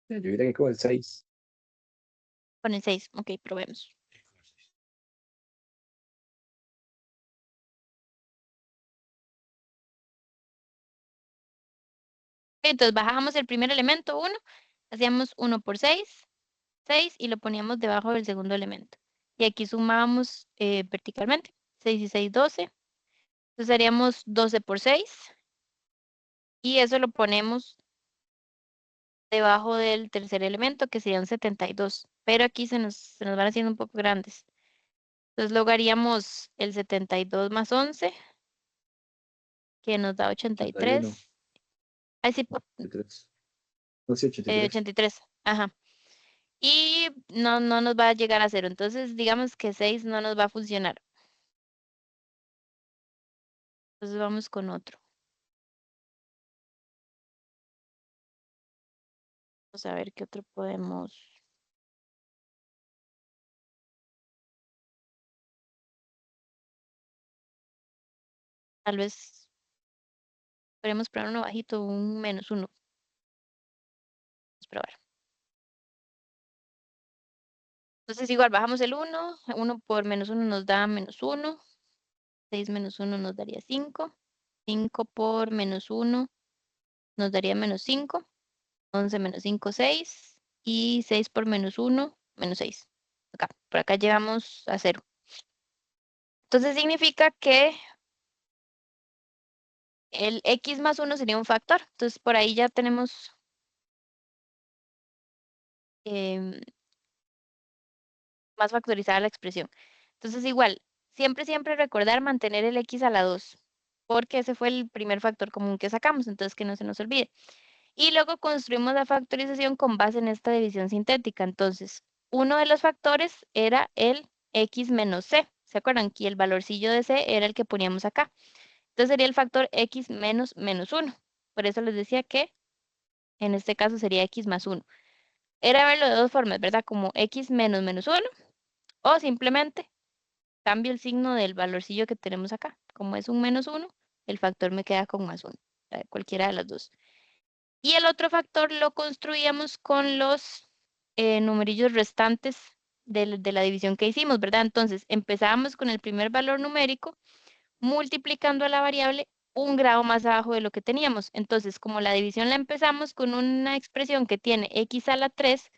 Yo diría que con el 6. Con el 6. Ok, probemos. Entonces bajábamos el primer elemento, 1, hacíamos 1 por 6, 6 y lo poníamos debajo del segundo elemento. Y aquí sumábamos verticalmente, 6 y 6, 12. Entonces haríamos 12 por 6 y eso lo ponemos debajo del tercer elemento, que serían 72. Pero aquí se nos van haciendo un poco grandes. Entonces luego haríamos el 72 más 11, que nos da 81, 83. Ahí sí, 83. No sé, 83. 83. Ajá. Y no nos va a llegar a 0. Entonces digamos que 6 no nos va a funcionar. Entonces vamos con otro. Vamos a ver qué otro podemos. Tal vez podemos probar uno bajito, un -1. Vamos a probar. Entonces igual bajamos el 1. 1 por -1 nos da -1. 6 menos 1 nos daría 5. 5 por -1 nos daría -5. 11 menos 5, 6. Y 6 por -1, -6. Acá, por acá llegamos a 0. Entonces significa que el x más 1 sería un factor. Entonces por ahí ya tenemos más factorizada la expresión. Entonces igual, siempre recordar mantener el x a la 2, porque ese fue el primer factor común que sacamos, entonces que no se nos olvide. Y luego construimos la factorización con base en esta división sintética. Entonces, uno de los factores era el x menos c. ¿Se acuerdan? Que el valorcillo de c era el que poníamos acá. Entonces sería el factor x menos -1. Por eso les decía que en este caso sería x más 1. Era verlo de dos formas, ¿verdad? Como x menos -1 o simplemente cambio el signo del valorcillo que tenemos acá. Como es un -1, el factor me queda con +1. Cualquiera de las dos. Y el otro factor lo construíamos con los numerillos restantes de la división que hicimos, ¿verdad? Entonces empezábamos con el primer valor numérico multiplicando a la variable un grado más abajo de lo que teníamos. Entonces, como la división la empezamos con una expresión que tiene x a la 3,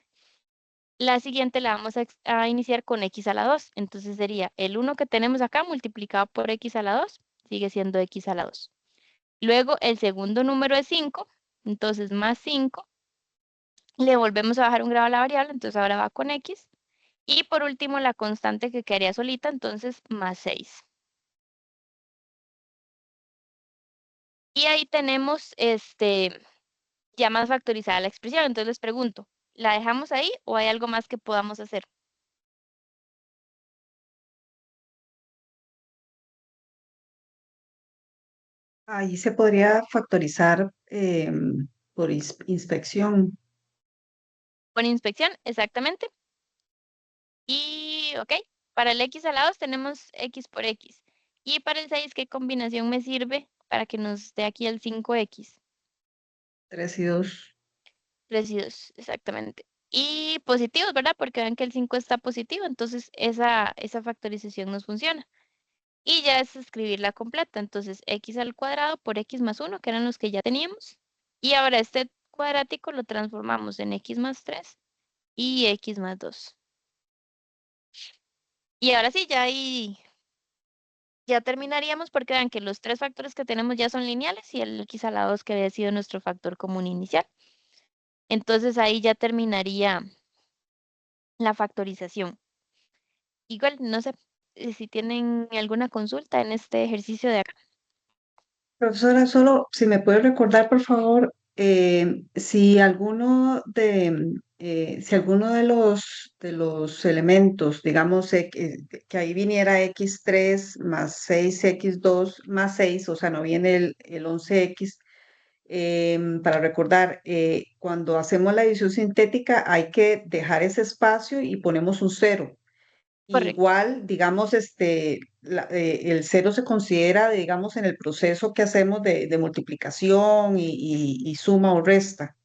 la siguiente la vamos a iniciar con x a la 2. Entonces sería el 1 que tenemos acá multiplicado por x a la 2, sigue siendo x a la 2. Luego el segundo número es 5, entonces más 5. Le volvemos a bajar un grado a la variable, entonces ahora va con x. Y por último la constante que quedaría solita, entonces más 6. Y ahí tenemos ya más factorizada la expresión. Entonces les pregunto, ¿la dejamos ahí o hay algo más que podamos hacer? Ahí se podría factorizar por inspección. Con inspección, exactamente. Y, ok, para el x a la 2 tenemos x por x. Y para el 6, ¿qué combinación me sirve para que nos dé aquí el 5x? 3 y 2. 3 y 2, exactamente. Y positivos, ¿verdad? Porque vean que el 5 está positivo, entonces esa factorización nos funciona. Y ya es escribirla completa. Entonces, x al cuadrado por x más 1, que eran los que ya teníamos. Y ahora este cuadrático lo transformamos en x más 3 y x más 2. Y ahora sí, ya ahí ya terminaríamos porque vean que los tres factores que tenemos ya son lineales y el x a la 2 que había sido nuestro factor común inicial. Entonces ahí ya terminaría la factorización. Igual, no sé si tienen alguna consulta en este ejercicio de acá. Profesora, solo si me puede recordar, por favor, si alguno de los elementos, digamos, que ahí viniera x3 más 6x2 más 6, o sea, no viene el 11x, para recordar, cuando hacemos la división sintética hay que dejar ese espacio y ponemos un 0. Correcto. Igual, digamos, el 0 se considera, digamos, en el proceso que hacemos de multiplicación y suma o resta.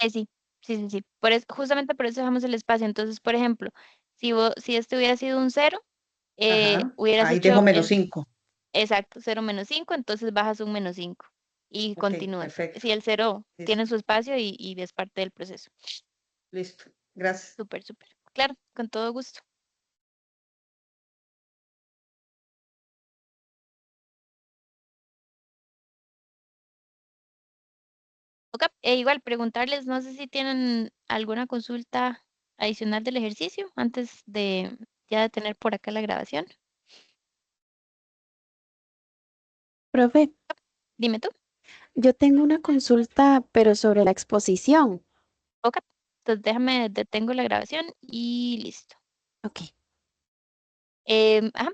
Sí, sí, sí, sí. Justamente por eso dejamos el espacio. Entonces, por ejemplo, si este hubiera sido un 0, Ajá, hubieras ahí dejo hecho menos 5. exacto, 0 menos 5, entonces bajas un menos 5 y Ok, continúas. perfecto. Si el 0 tiene Listo, su espacio y es parte del proceso. listo. Gracias. Súper, súper. Claro, con todo gusto. Ok, igual preguntarles, no sé si tienen alguna consulta adicional del ejercicio antes de ya de tener por acá la grabación. Profe, Dime tú. yo tengo una consulta, pero sobre la exposición. Ok, entonces déjame, detengo la grabación y listo. Ok. Ajá,